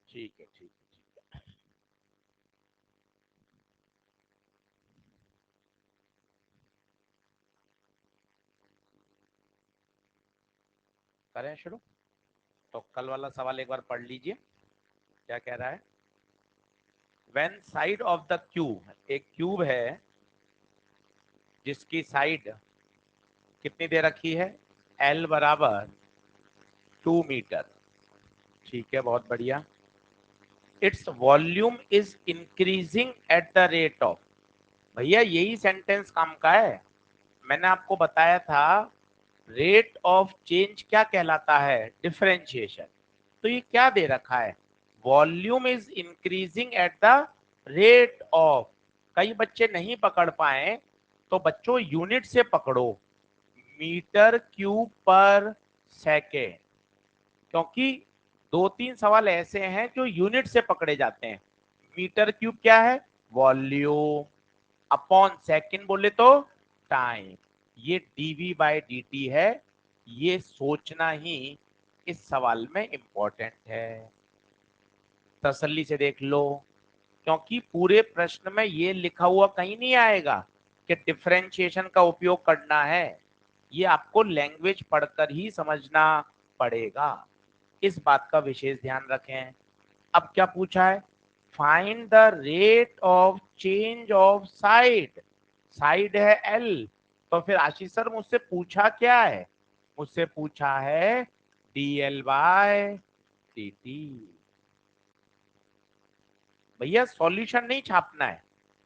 ठीक है ठीक है ठीक है। करें शुरू। तो कल वाला सवाल एक बार पढ़ लीजिए, क्या कह रहा है। When side of the cube, एक क्यूब है जिसकी साइड कितनी दे रखी है, एल बराबर 2 मीटर। ठीक है, बहुत बढ़िया। Its volume is increasing at the rate of, भैया यही सेंटेंस काम का है। मैंने आपको बताया था रेट ऑफ चेंज क्या कहलाता है, डिफरेंशिएशन। तो ये क्या दे रखा है, volume is increasing at the rate of. कई बच्चे नहीं पकड़ पाए तो बच्चों यूनिट से पकड़ो, मीटर क्यूब पर सेकेंड, क्योंकि 2-3 सवाल ऐसे हैं जो यूनिट से पकड़े जाते हैं। मीटर क्यूब क्या है, वॉल्यूम, अपॉन सेकेंड बोले तो टाइम, ये डीवी बाय डीटी है। ये सोचना ही इस सवाल में इंपॉर्टेंट है, तसल्ली से देख लो, क्योंकि पूरे प्रश्न में ये लिखा हुआ कहीं नहीं आएगा कि डिफरेंशिएशन का उपयोग करना है। ये आपको लैंग्वेज पढ़कर ही समझना पड़ेगा, इस बात का विशेष ध्यान रखें। अब क्या पूछा है, find the rate of change of side. Side है एल, तो फिर आशीष सर मुझसे पूछा क्या है, मुझसे पूछा है dl बाय dt। भैया सॉल्यूशन नहीं छापना है,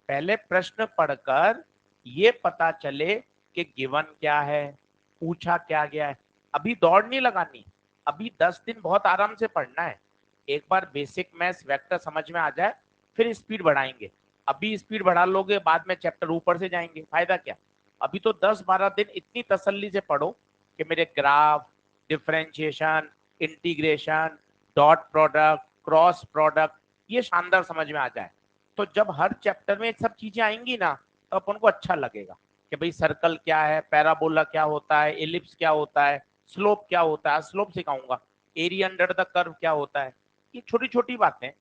पहले प्रश्न पढ़कर ये पता चले कि गिवन क्या है, पूछा क्या गया है। अभी दौड़ नहीं लगानी, अभी 10 दिन बहुत आराम से पढ़ना है। एक बार बेसिक मैथ्स वेक्टर समझ में आ जाए फिर स्पीड बढ़ाएंगे। अभी स्पीड बढ़ा लोगे बाद में चैप्टर ऊपर से जाएंगे, फायदा क्या। अभी तो 10-12 दिन इतनी तसल्ली से पढ़ो कि मेरे graph, differentiation, integration, dot product, cross product, ये शानदार समझ में आ जाए। तो जब हर चैप्टर में सब चीजें आएंगी ना तो अपन को अच्छा लगेगा कि भाई सर्कल क्या है, पैराबोला क्या होता है, एलिप्स क्या होता है, स्लोप क्या होता है, स्लोप सिखाऊंगा, एरिया अंडर द कर्व क्या होता है। ये छोटी छोटी बातें।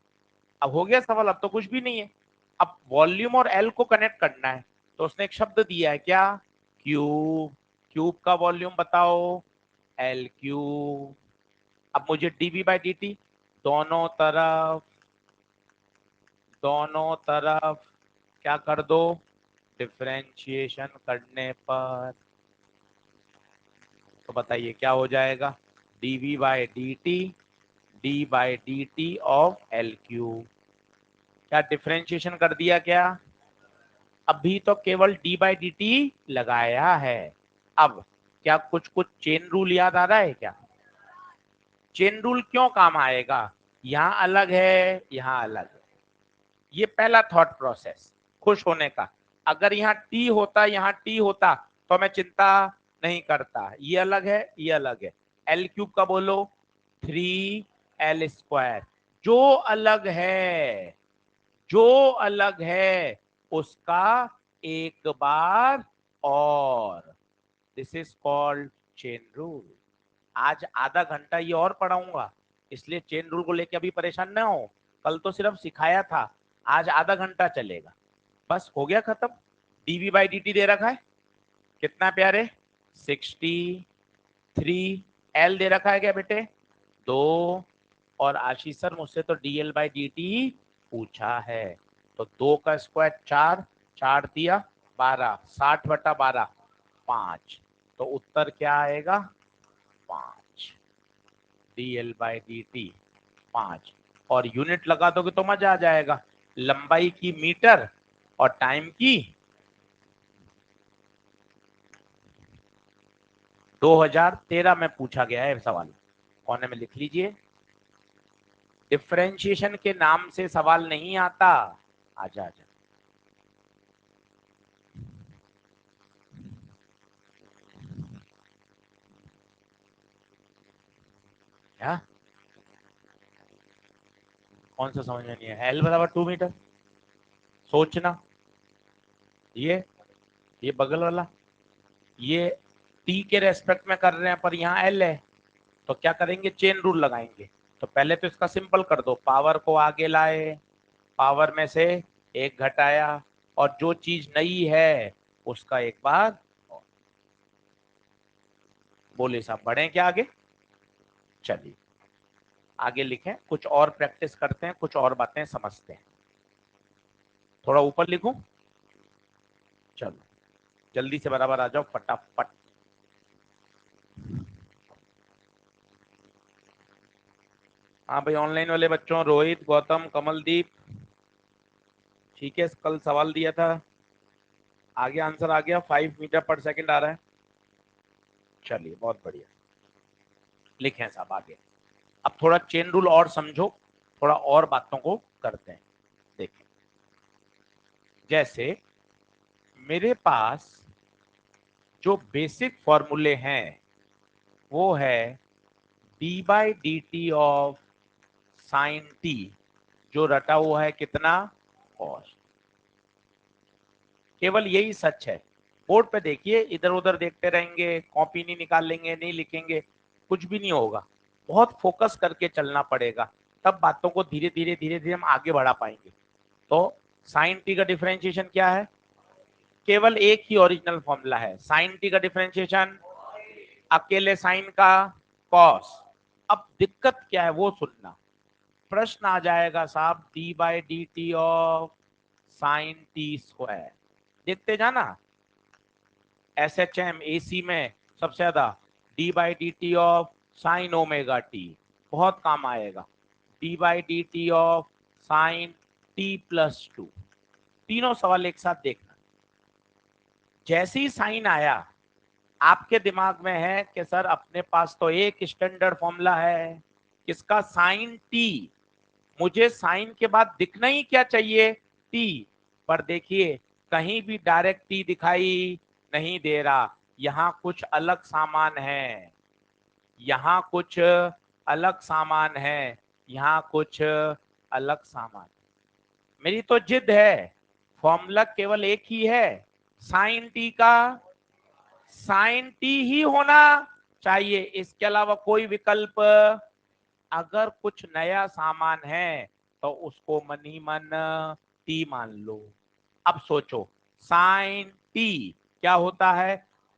अब हो गया सवाल, अब तो कुछ भी नहीं है। अब वॉल्यूम और एल को कनेक्ट करना है, तो उसने एक शब्द दिया है क्या, क्यूब। क्यूब का वॉल्यूम बताओ, एल क्यूब। अब मुझे डीवी बाई डी टी, दोनों तरफ, दोनों तरफ क्या कर दो, डिफरेंशिएशन करने पर, तो बताइए क्या हो जाएगा, dv by D T, D by D t of L cube. क्या डिफरेंशिएशन कर दिया क्या, अभी तो केवल डी बाई डी टी लगाया है। अब क्या कुछ कुछ चेन रूल याद आ रहा है क्या, चेन रूल क्यों काम आएगा, यहाँ अलग है यहाँ अलग है, ये पहला थॉट प्रोसेस खुश होने का। अगर यहाँ टी होता, यहाँ टी होता तो मैं चिंता नहीं करता, ये अलग है ये अलग है। एल क्यूब का बोलो 3l², जो अलग है, जो अलग है उसका एक बार और, this is called chain rule. आज आधा घंटा ये और पढ़ाऊंगा, इसलिए चेन रूल को लेके अभी परेशान ना हो। कल तो सिर्फ सिखाया था, आज आधा घंटा चलेगा। बस हो गया खत्म। डीवी बाई डी टी दे रखा है कितना प्यारे, 63। एल दे रखा है क्या बेटे, 2। और आशीष सर मुझसे तो डीएल बाई डी टी पूछा है, तो 2 का स्क्वायर 4, 4 दिया 12, 60/12, 5। तो उत्तर क्या आएगा, 5, dl बाई डी टी 5। और यूनिट लगा दोगे तो मजा आ जाएगा, लंबाई की मीटर और टाइम की 2013 में पूछा गया है सवाल, कोने में लिख लीजिए। डिफरेंशिएशन के नाम से सवाल नहीं आता, आजा आजा। क्या, कौन सा समझ में नहीं है, एल बराबर 2 मीटर, सोचना। ये बगल वाला, ये टी के रेस्पेक्ट में कर रहे हैं पर यहाँ एल है, तो क्या करेंगे, चेन रूल लगाएंगे। तो पहले तो इसका सिंपल कर दो, पावर को आगे लाए, पावर में से एक घटाया, और जो चीज नई है उसका एक बार। बोले साहब बढ़े क्या आगे? चलिए आगे लिखें, कुछ और प्रैक्टिस करते हैं, कुछ और बातें समझते हैं। थोड़ा ऊपर लिखूं? चलो जल्दी से बराबर आ जाओ फटाफट। हाँ भाई, ऑनलाइन वाले बच्चों, रोहित, गौतम, कमलदीप, ठीक है, कल सवाल दिया था, आगे आंसर आ गया, 5 मीटर पर सेकंड आ रहा है। चलिए बहुत बढ़िया, लिखें साहब आगे। अब थोड़ा चेन रूल और समझो, थोड़ा और बातों को करते हैं। देखें, जैसे मेरे पास जो बेसिक फॉर्मूले हैं वो है D by D t of sine T, जो रटा हुआ है कितना, कॉस। केवल यही सच है। बोर्ड पे देखिए, इधर उधर देखते रहेंगे, कॉपी नहीं निकाल लेंगे, नहीं लिखेंगे, कुछ भी नहीं होगा। बहुत फोकस करके चलना पड़ेगा, तब बातों को धीरे धीरे धीरे धीरे हम आगे बढ़ा पाएंगे। तो साइन टी का डिफरेंशिएशन क्या है? केवल एक ही ओरिजिनल फॉर्मूला है, साइन टी का डिफरेंशिएशन अकेले साइन का कॉस। अब दिक्कत क्या है वो सुनना। प्रश्न आ जाएगा साहब D by D t of sine t square, देखते जाना। एस एच एम ए सी में सबसे ज्यादा D by D t of sine omega T, बहुत काम आएगा। D by D t of sine T plus two, तीनों सवाल एक साथ देखना। जैसे ही साइन आया, आपके दिमाग में है कि सर अपने पास तो एक स्टैंडर्ड फॉर्मूला है, किसका, साइन टी। मुझे साइन के बाद दिखना ही क्या चाहिए, टी। पर देखिए कहीं भी डायरेक्ट टी दिखाई नहीं दे रहा, यहाँ कुछ अलग सामान है, यहाँ कुछ अलग सामान है, यहाँ कुछ अलग सामान। मेरी तो जिद है, फॉर्मूला केवल एक ही है, साइन टी का साइन टी ही होना चाहिए, इसके अलावा कोई विकल्प। अगर कुछ नया सामान है तो उसको मन ही मन टी मान लो। अब सोचो, साइन टी क्या होता है,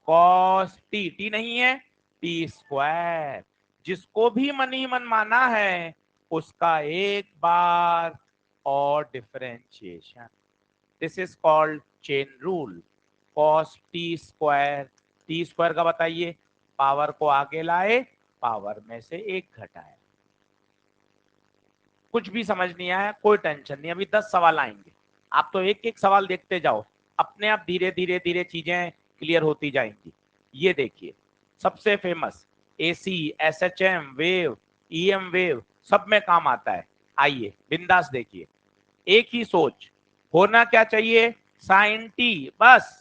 कॉस टी, टी नहीं है, टी स्क्वायर। जिसको भी मन ही मन माना है उसका एक बार और differentiation. This is called chain rule. Cos T square, T square का बताइए, पावर को आगे लाए, पावर में से एक घटाए। कुछ भी समझ नहीं आया कोई टेंशन नहीं, अभी 10 सवाल आएंगे, आप तो एक एक सवाल देखते जाओ, अपने आप धीरे धीरे धीरे चीजें क्लियर होती जाएंगी। ये देखिए, सबसे famous AC, SHM wave, EM wave, सब में काम आता है। आइए बिंदास देखिए, एक ही सोच, होना क्या चाहिए, साइन टी बस।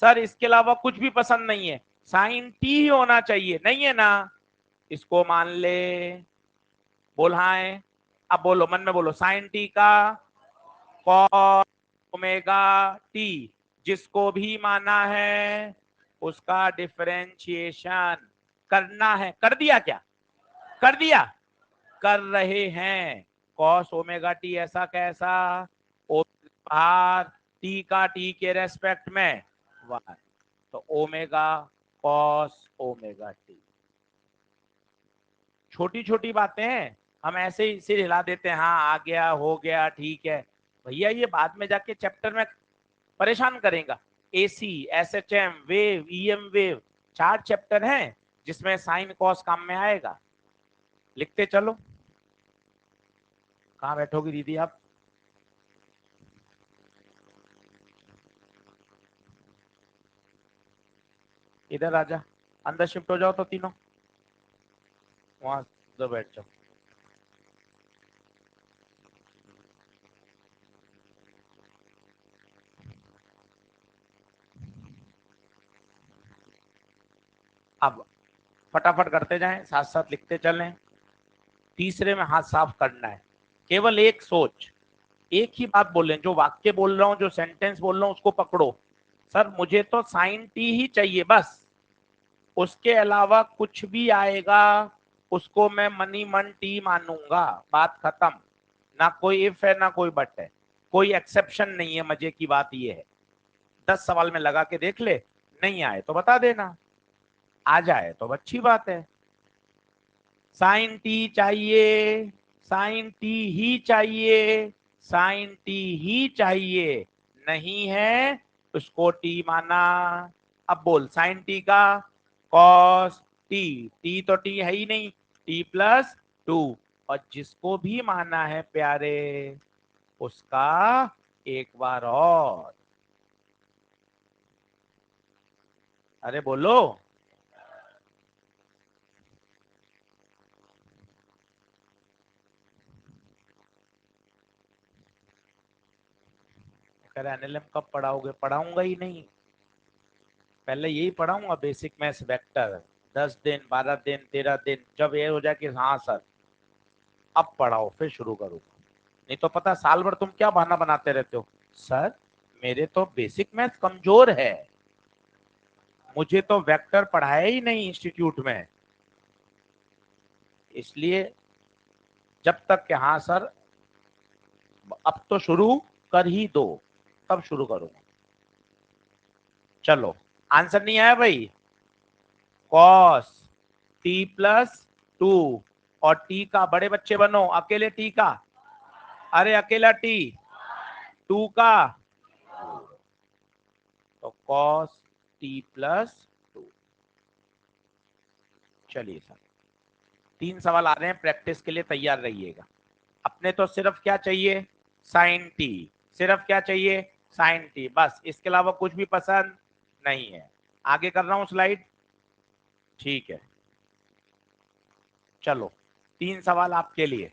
सर इसके अलावा कुछ भी पसंद नहीं है, साइन टी ही होना चाहिए, नहीं है ना, इसको मान ले, बोलाए। अब बोलो, मन में बोलो, साइन टी का कॉस ओमेगा टी, जिसको भी माना है उसका डिफरेंशिएशन करना है। कर दिया क्या? कर दिया, कर रहे हैं। कॉस ओमेगा टी ऐसा कैसा, ओ बाहर, टी का टी के रेस्पेक्ट में वन, तो ओमेगा कॉस ओमेगा टी। छोटी छोटी बातें हैं, हम ऐसे ही सिर हिला देते हैं, हाँ आ गया, हो गया, ठीक है। भैया ये बाद में जाके चैप्टर में परेशान करेगा। AC, SHM wave, EM wave, 4 chapter हैं जिसमें साइन कॉस काम में आएगा। लिखते चलो। कहाँ बैठोगी दीदी आप? इधर आजा, अंदर शिफ्ट हो जाओ तो तीनों, वहां उधर बैठ जाओ। अब फटाफट करते जाएं, साथ साथ लिखते चलें। तीसरे में हाथ साफ करना है, केवल एक सोच, एक ही बात बोलें, जो वाक्य बोल रहा हूं, जो सेंटेंस बोल रहा हूं उसको पकड़ो। सर मुझे तो साइन टी ही चाहिए बस, उसके अलावा कुछ भी आएगा उसको मैं मनी मन टी मानूंगा, बात खत्म। ना कोई इफ है ना कोई बट है, कोई एक्सेप्शन नहीं है। मजे की बात ये है, 10 सवाल में लगा के देख ले, नहीं आए तो बता देना, आ जाए तो अच्छी बात है। साइन टी चाहिए, साइन टी ही चाहिए, साइन टी ही चाहिए, नहीं है उसको टी माना। अब बोल साइन टी का कॉस टी, टी तो टी है ही नहीं, टी प्लस टू। और जिसको भी माना है प्यारे, उसका एक बार और, अरे बोलो। अगर एनएलएम कब पढ़ाओगे? पढ़ाऊंगा ही नहीं, पहले यही पढ़ाऊंगा बेसिक मैथ्स वेक्टर, 10 दिन 12 दिन 13 दिन, जब ये हो जाए कि हाँ सर अब पढ़ाओ फिर शुरू करूंगा। नहीं तो पता साल भर तुम क्या बहाना बनाते रहते हो, सर मेरे तो बेसिक मैथ्स कमजोर है, मुझे तो वेक्टर पढ़ाया ही नहीं इंस्टीट्यूट में, इसलिए जब तक कि हाँ सर अब तो शुरू कर ही दो, तब शुरू करूंगा। चलो आंसर नहीं आया भाई, कॉस टी प्लस टू, और टी का बड़े बच्चे बनो, अकेले टी का, अरे अकेला टी, टू का, तो कॉस टी प्लस टू। चलिए सर 3 सवाल आ रहे हैं, प्रैक्टिस के लिए तैयार रहिएगा। अपने तो सिर्फ क्या चाहिए, साइन टी, सिर्फ क्या चाहिए, साइन टी, बस, इसके अलावा कुछ भी पसंद नहीं है। आगे कर रहा हूं स्लाइड, ठीक है। चलो 3 सवाल आपके लिए।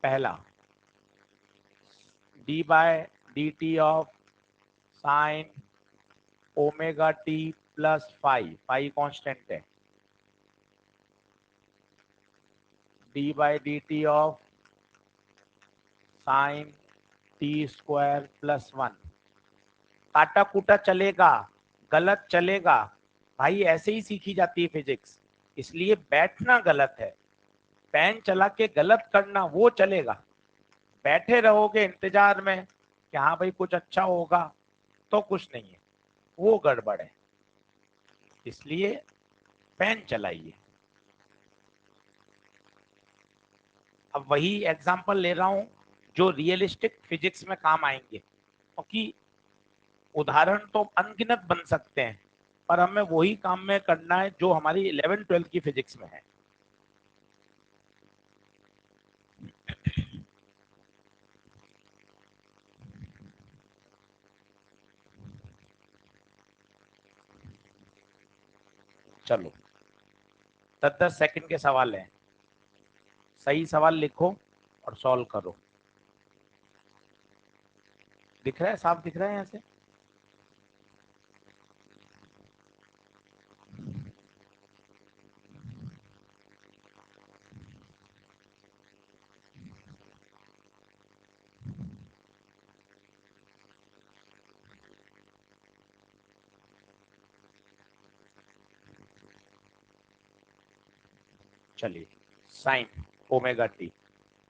पहला, d by d t of sine omega t plus five, five constant है, d by d t of sine t square plus one. काटा कूटा चलेगा, गलत चलेगा भाई, ऐसे ही सीखी जाती है फिजिक्स, इसलिए बैठना गलत है, पेन चला के गलत करना वो चलेगा। बैठे रहोगे इंतजार में कि हाँ भाई कुछ अच्छा होगा, तो कुछ नहीं है, वो गड़बड़ है, इसलिए पेन चलाइए। अब वही एग्जांपल ले रहा हूं जो रियलिस्टिक फिजिक्स में काम आएंगे, क्योंकि उदाहरण तो अनगिनत बन सकते हैं, पर हमें वही काम में करना है जो हमारी 11th 12th की फिजिक्स में है। चलो 10-10 सेकंड के सवाल हैं, सही सवाल लिखो और सॉल्व करो। दिख रहा है, साफ दिख रहा है यहाँ से? चलिए, साइन ओमेगा टी,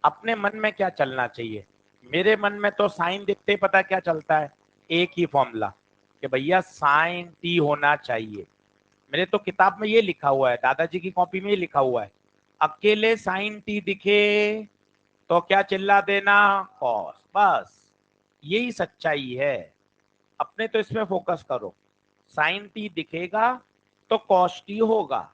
अपने मन में क्या चलना चाहिए? मेरे मन में तो साइन दिखते ही पता क्या चलता है, एक ही फॉर्मूला कि भैया साइन टी होना चाहिए। मेरे तो किताब में ये लिखा हुआ है, दादाजी की कॉपी में ये लिखा हुआ है, अकेले साइन टी दिखे तो क्या चिल्ला देना, कॉस, बस यही सच्चाई है। अपने तो इसमें फोकस करो, साइन टी दिखेगा तो कॉस टी होगा,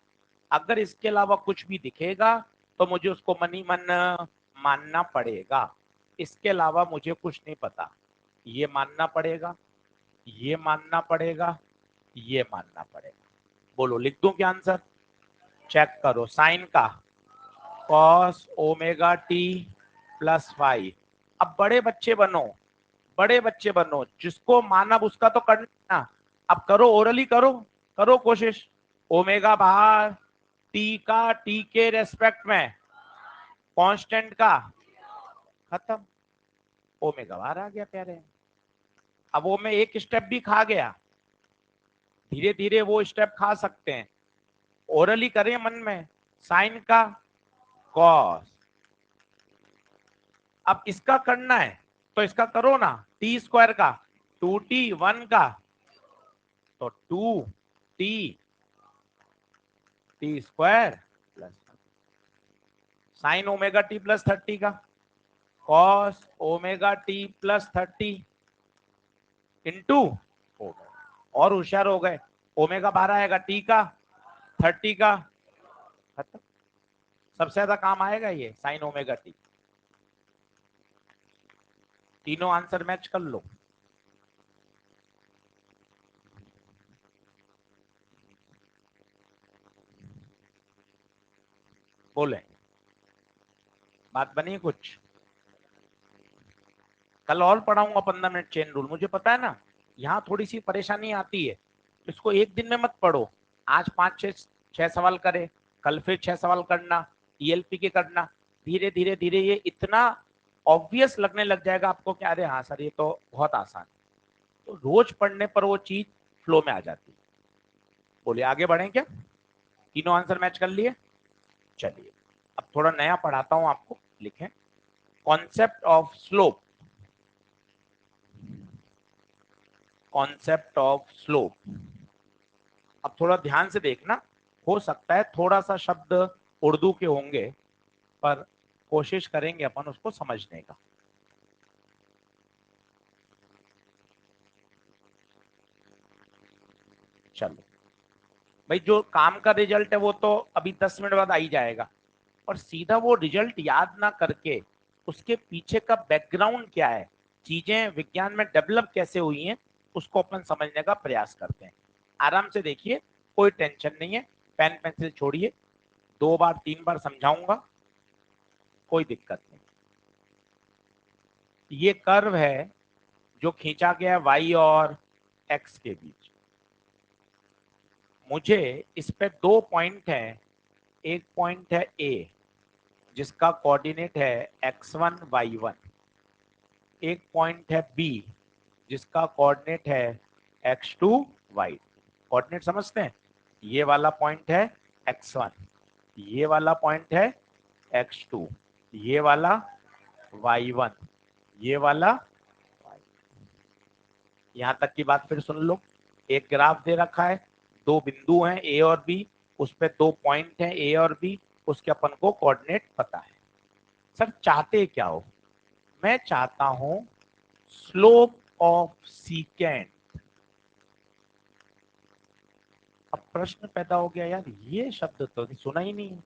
अगर इसके अलावा कुछ भी दिखेगा तो मुझे उसको मनी मन मानना पड़ेगा, इसके अलावा मुझे कुछ नहीं पता, ये मानना पड़ेगा, ये मानना पड़ेगा, ये मानना पड़ेगा। बोलो लिख दूं क्या आंसर? चेक करो, साइन का cos omega t plus five. अब बड़े बच्चे बनो, बड़े बच्चे बनो, जिसको माना उसका तो करना, अब करो, ओरली करो, करो कोशिश। ओमेगा बाहर, टी का टी के रेस्पेक्ट में, कांस्टेंट का, खत्म, ओमेगा बाहर आ गया प्यारे। अब वो मैं एक स्टेप भी खा गया, धीरे धीरे वो स्टेप खा सकते हैं, ओरली करें मन में, साइन का कॉस। अब इसका करना है तो इसका करो ना, टी स्क्वायर का 2t 1 का तो 2t T square plus sign omega t plus 30 का cos omega t plus 30 into और होशियार हो गए, ओमेगा बाहर आएगा, टी का 30 का खत्म। सबसे ज्यादा काम आएगा ये साइन ओमेगा टी। तीनों आंसर मैच कर लो। बोले बात बनी कुछ? कल और पढ़ाऊंगा 15 मिनट चेन रूल, मुझे पता है ना यहाँ थोड़ी सी परेशानी आती है, इसको एक दिन में मत पढ़ो। आज 5-6 सवाल करे, कल फिर 6 सवाल करना, ईएलपी के करना, धीरे धीरे धीरे ये इतना ऑब्वियस लगने लग जाएगा आपको कि अरे हाँ सर ये तो बहुत आसान है। तो रोज पढ़ने पर वो चीज फ्लो में आ जाती है। बोलिए आगे बढ़े क्या? तीनों आंसर मैच कर लिए? चलिए अब थोड़ा नया पढ़ाता हूं आपको, लिखें concept of slope. Concept of slope. अब थोड़ा ध्यान से देखना, हो सकता है थोड़ा सा शब्द उर्दू के होंगे पर कोशिश करेंगे अपन उसको समझने का। चलो भाई, जो काम का रिजल्ट है वो तो अभी 10 मिनट बाद आ ही जाएगा, और सीधा वो रिजल्ट याद ना करके उसके पीछे का बैकग्राउंड क्या है, चीजें विज्ञान में डेवलप कैसे हुई हैं, उसको अपन समझने का प्रयास करते हैं। आराम से देखिए, कोई टेंशन नहीं है, पेन पेंसिल छोड़िए, 2 बार 3 बार समझाऊंगा, कोई दिक्कत नहीं। ये कर्व है जो खींचा गया y और x के बीच। मुझे इस पे 2 पॉइंट है, एक पॉइंट है A जिसका कोऑर्डिनेट है x1 y1, एक पॉइंट है B जिसका कोऑर्डिनेट है x2 y। कोऑर्डिनेट समझते हैं? ये वाला पॉइंट है x1, ये वाला पॉइंट है x2, ये वाला y1, ये वाला y। यहां तक की बात फिर सुन लो, एक ग्राफ दे रखा है, 2 बिंदु हैं A और B, उस पे 2 पॉइंट हैं A और B, उसके अपन को कोऑर्डिनेट पता है। सर चाहते क्या हो? मैं चाहता हूं स्लोप ऑफ सीकेंट। अब प्रश्न पैदा हो गया, यार ये शब्द तो सुना ही नहीं,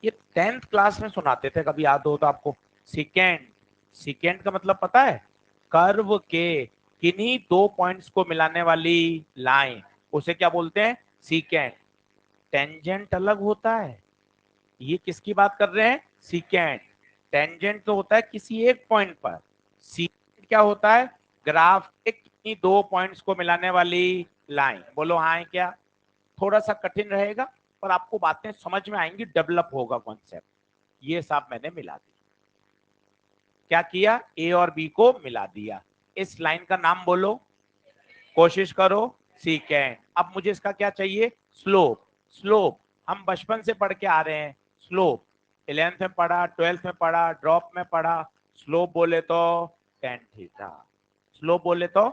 ये 10th क्लास में सुनाते थे, कभी याद हो तो आपको? सीकेंट, सीकेंट का मतलब पता है? कर्व के किन्हीं 2 पॉइंट्स को मिलाने वाली लाइन, उसे क्या बोलते हैं? सीकेंट। टेंजेंट अलग होता है, ये किसकी बात कर रहे हैं? सीकेंट। टेंजेंट तो होता है किसी एक पॉइंट पर, सीकेंट क्या होता है? ग्राफ के किन्हीं 2 पॉइंट्स को मिलाने वाली लाइन। बोलो हाँ है क्या? थोड़ा सा कठिन रहेगा पर आपको बातें समझ में आएंगी, डेवलप होगा कॉन्सेप्ट। ये सब मैंने मिला दिया। क्या किया? ए और बी को मिला दिया। इस लाइन का नाम बोलो, कोशिश करो, सीकेंट। अब मुझे इसका क्या चाहिए? स्लोप। स्लोप हम बचपन से पढ़ के आ रहे हैं, स्लोप 11th में पढ़ा, 12th में पढ़ा, ड्रॉप में पढ़ा। स्लोप बोले तो tan थीटा, स्लोप बोले तो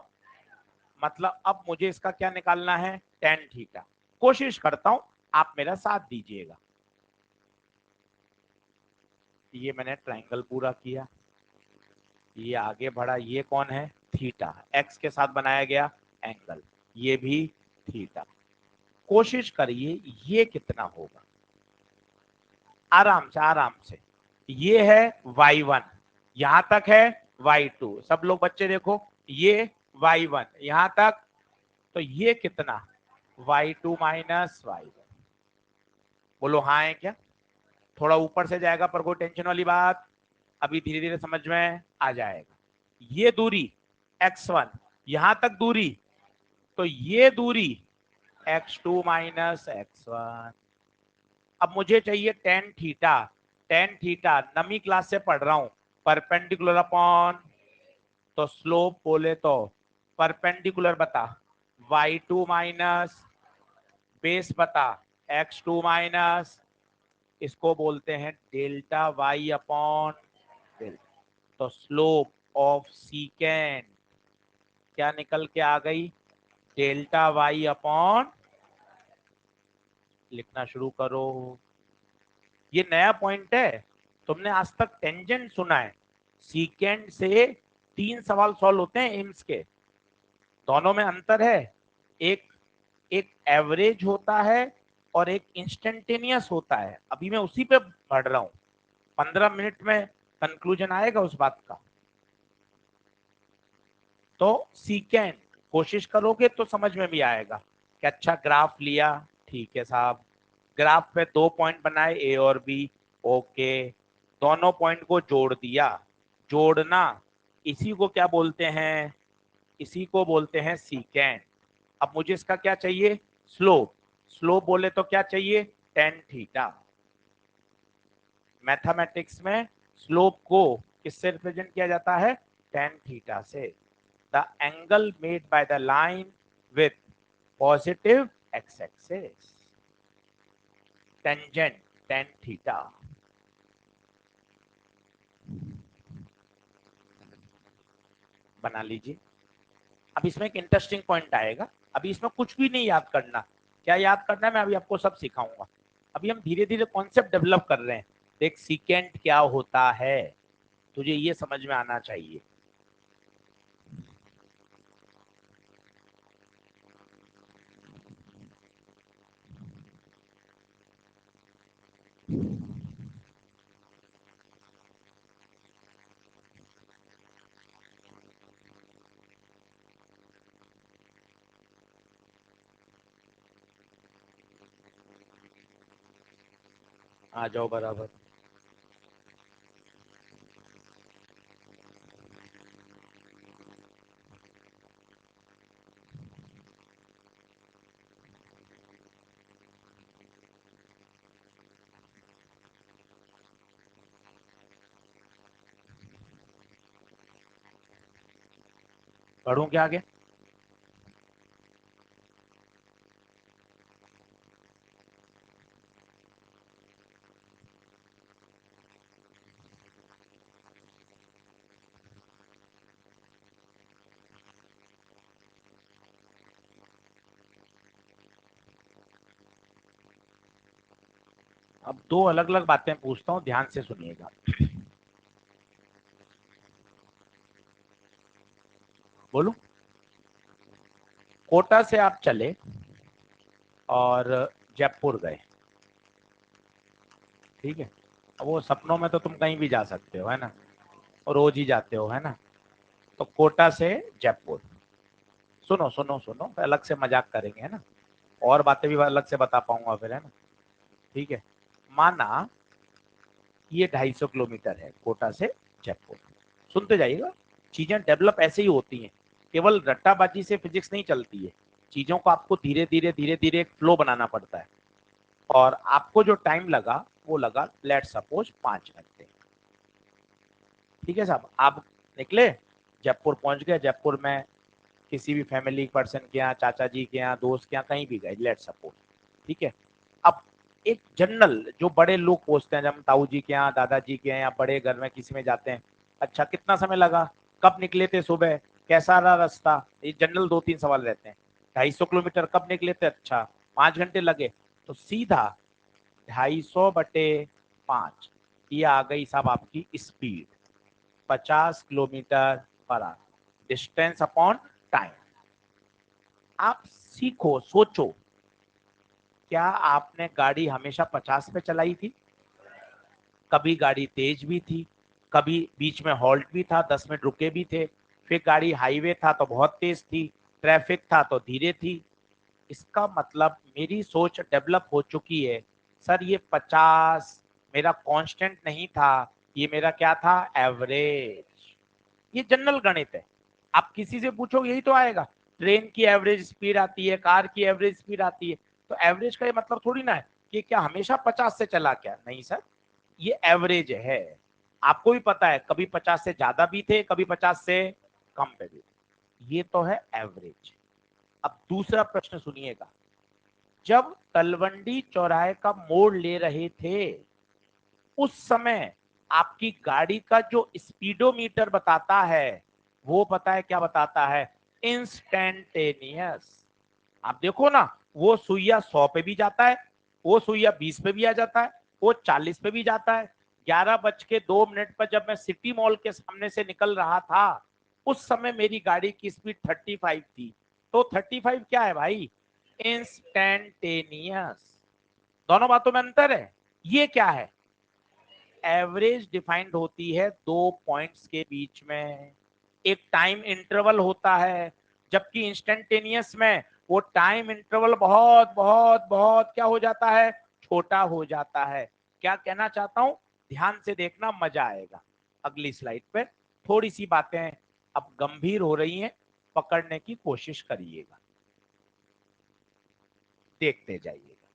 मतलब अब मुझे इसका क्या निकालना है? tan theta. कोशिश करता हूं, आप मेरा साथ दीजिएगा। ये मैंने ट्रायंगल पूरा किया, ये आगे बढ़ा, ये कौन है? थीटा, एक्स के साथ बनाया गया एंगल, ये भी थीटा। कोशिश करिए ये कितना होगा, आराम से आराम से। ये है y1, यहां तक है y2, सब लोग बच्चे देखो, ये y1 यहां तक, तो ये कितना? y2 minus y1। बोलो हाँ है क्या? थोड़ा ऊपर से जाएगा पर कोई टेंशन वाली बात, अभी धीरे धीरे समझ में आ जाएगा। ये दूरी x1, यहां तक दूरी, तो ये दूरी x2 माइनस x1। अब मुझे चाहिए tan थीटा। tan थीटा नवी क्लास से पढ़ रहा हूं, परपेंडिकुलर अपॉन, तो स्लोप बोले तो परपेंडिकुलर बता y2 माइनस बेस बता x2 माइनस, इसको बोलते हैं डेल्टा y अपॉन डेल्टा। तो स्लोप ऑफ सीकेंड क्या निकल के आ गई, डेल्टा y अपॉन, लिखना शुरू करो। ये नया पॉइंट है, तुमने आज तक टेंजेंट सुना है। सीकेंड से 3 सवाल सॉल्व होते हैं एम्स के, दोनों में अंतर है। एक एक एवरेज होता है और एक इंस्टेंटेनियस होता है। अभी मैं उसी पे पढ़ रहा हूँ, 15 मिनट में कंक्लूजन आएगा उस बात का। तो सीकेंड कोशिश करोगे तो समझ में भी आएगा कि अच्छा ग्राफ लिया, ठीक है साहब, ग्राफ पे 2 पॉइंट बनाए ए और बी, ओके, दोनों पॉइंट को जोड़ दिया। जोड़ना, इसी को क्या बोलते हैं, इसी को बोलते हैं सीकेंड। अब मुझे इसका क्या चाहिए, स्लोप। स्लोप बोले तो क्या चाहिए, टेन थीटा। मैथमेटिक्स में स्लोप को किससे रिप्रेजेंट किया जाता है, टेन थीटा से। The angle made by the line with positive x axis, tangent tan theta. बना लीजिए। अब इसमें एक इंटरेस्टिंग पॉइंट आएगा। अभी इसमें कुछ भी नहीं याद करना, क्या याद करना है मैं अभी आपको सब सिखाऊंगा। अभी हम धीरे धीरे कॉन्सेप्ट डेवलप कर रहे हैं। देख सीकेंट क्या होता है, तुझे ये समझ में आना चाहिए। आ जाओ बराबर। पढ़ूं क्या आगे, अब दो अलग अलग बातें पूछता हूँ, ध्यान से सुनिएगा। बोलूं, कोटा से आप चले और जयपुर गए, ठीक है। अब वो सपनों में तो तुम कहीं भी जा सकते हो, है ना, और रोज ही जाते हो, है ना। तो कोटा से जयपुर, सुनो सुनो सुनो, अलग से मजाक करेंगे, है ना, और बातें भी अलग से बता पाऊंगा फिर, है ना, ठीक है। माना ये 250 किलोमीटर है कोटा से जयपुर। सुनते जाइएगा, चीजें डेवलप ऐसे ही होती हैं, केवल रट्टाबाजी से फिजिक्स नहीं चलती है। चीजों को आपको धीरे धीरे एक फ्लो बनाना पड़ता है। और आपको जो टाइम लगा वो लगा लेट सपोज 5 घंटे, ठीक है साहब। आप निकले, जयपुर पहुंच गए, जयपुर में किसी भी फैमिली पर्सन के यहाँ, चाचा जी के यहाँ, दोस्त के यहाँ, कहीं भी गए लेट सपोज, ठीक है। अब एक जनरल जो बड़े लोग पूछते हैं, जब हम ताऊ जी के यहाँ, दादाजी के यहाँ या बड़े घर में किसी में जाते हैं, अच्छा कितना समय लगा, कब निकले थे सुबह, कैसा रहा रास्ता, ये जनरल 2-3 सवाल रहते हैं। 250 किलोमीटर कब निकले थे, अच्छा 5 घंटे लगे, तो सीधा 250/5, ये आ गई साहब आपकी speed, 50 kilometre per hour, distance upon time. आप सीखो, सोचो, क्या आपने गाड़ी हमेशा 50 पे चलाई थी, कभी गाड़ी तेज भी थी, कभी बीच में हॉल्ट भी था, 10 मिनट रुके भी थे, फिर गाड़ी हाईवे था तो बहुत तेज थी, ट्रैफिक था तो धीरे थी। इसका मतलब मेरी सोच डेवलप हो चुकी है, सर ये 50 मेरा कांस्टेंट नहीं था, ये मेरा क्या था, एवरेज। ये जनरल गणित है, आप किसी से पूछो यही तो आएगा। ट्रेन की एवरेज स्पीड आती है, कार की एवरेज स्पीड आती है, तो एवरेज का ये मतलब थोड़ी ना है कि क्या हमेशा 50 से चला, क्या नहीं सर, ये एवरेज है। आपको भी पता है कभी 50 से ज्यादा भी थे, कभी 50 से कम पे भी, ये तो है एवरेज। अब दूसरा प्रश्न सुनिएगा, जब तलवंडी चौराहे का मोड़ ले रहे थे उस समय आपकी गाड़ी का जो स्पीडोमीटर बताता है वो पता है क्या बताता है? इंस्टेंटेनियस। आप देखो ना, वो सुइया 100 पे भी जाता है, वो सुइया 20 पे भी आ जाता है, वो 40 पे भी जाता है। 11:02 पर जब मैं सिटी मॉल के सामने से निकल रहा था उस समय मेरी गाड़ी की स्पीड 35 थी। तो 35 क्या है भाई? इंस्टेंटेनियस। दोनों बातों में अंतर है। ये क्या है? एवरेज डिफाइंड होती है दो पॉइंट्स के बीच में, एक टाइम इंटरवल होता है, जबकि इंस्टेंटेनियस में वो टाइम इंटरवल बहुत बहुत बहुत क्या हो जाता है? छोटा हो जाता है। क्या कहना चाहता हूं, ध्यान से देखना, मजा आएगा। अगली स्लाइड पे थोड़ी सी बातें अब गंभीर हो रही हैं, पकड़ने की कोशिश करिएगा, देखते जाइएगा।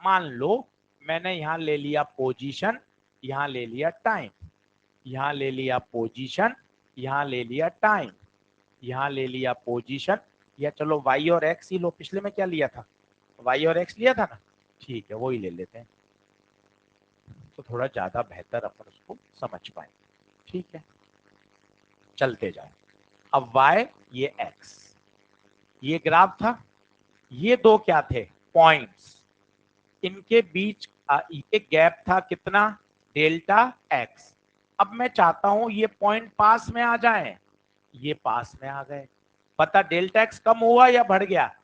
मान लो मैंने यहां ले लिया पोजीशन, यहां ले लिया टाइम, यहां ले लिया पोजीशन, यहां ले लिया टाइम, यहां ले लिया पोजीशन, या चलो वाई और एक्स ही लो। पिछले में क्या लिया था? वाई और एक्स लिया था ना, ठीक है, वो ही ले लेते हैं तो थोड़ा ज्यादा बेहतर अपन उसको समझ पाए। ठीक है, चलते जाए। अब y, ये x, ये ग्राफ था, ये दो क्या थे? पॉइंट्स। इनके बीच ये गैप था कितना? Delta x। अब मैं चाहता हूं ये पॉइंट पास में आ जाए, ये पास में आ गए। पता डेल्टा x कम हुआ या बढ़ गया?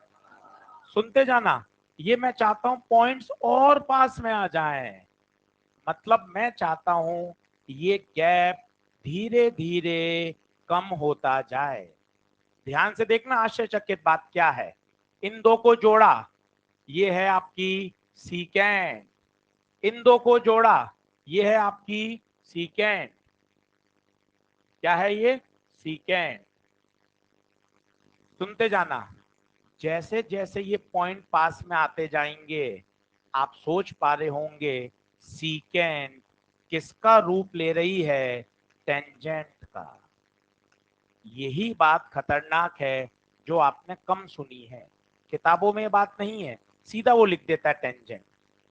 सुनते जाना, ये मैं चाहता हूं पॉइंट्स और पास में आ जाएं। मतलब मैं चाहता हूं ये गैप धीरे धीरे कम होता जाए। ध्यान से देखना, आश्चर्यचकित बात क्या है, इन दो को जोड़ा, ये है आपकी सीकेंड, इन दो को जोड़ा, ये है आपकी सीकेंड। क्या है ये? सीकेंड। सुनते जाना, जैसे जैसे ये पॉइंट पास में आते जाएंगे आप सोच पा रहे होंगे सीकेंड किसका रूप ले रही है? टेंजेंट का। यही बात खतरनाक है जो आपने कम सुनी है, किताबों में ये बात नहीं है, सीधा वो लिख देता है टेंजेंट।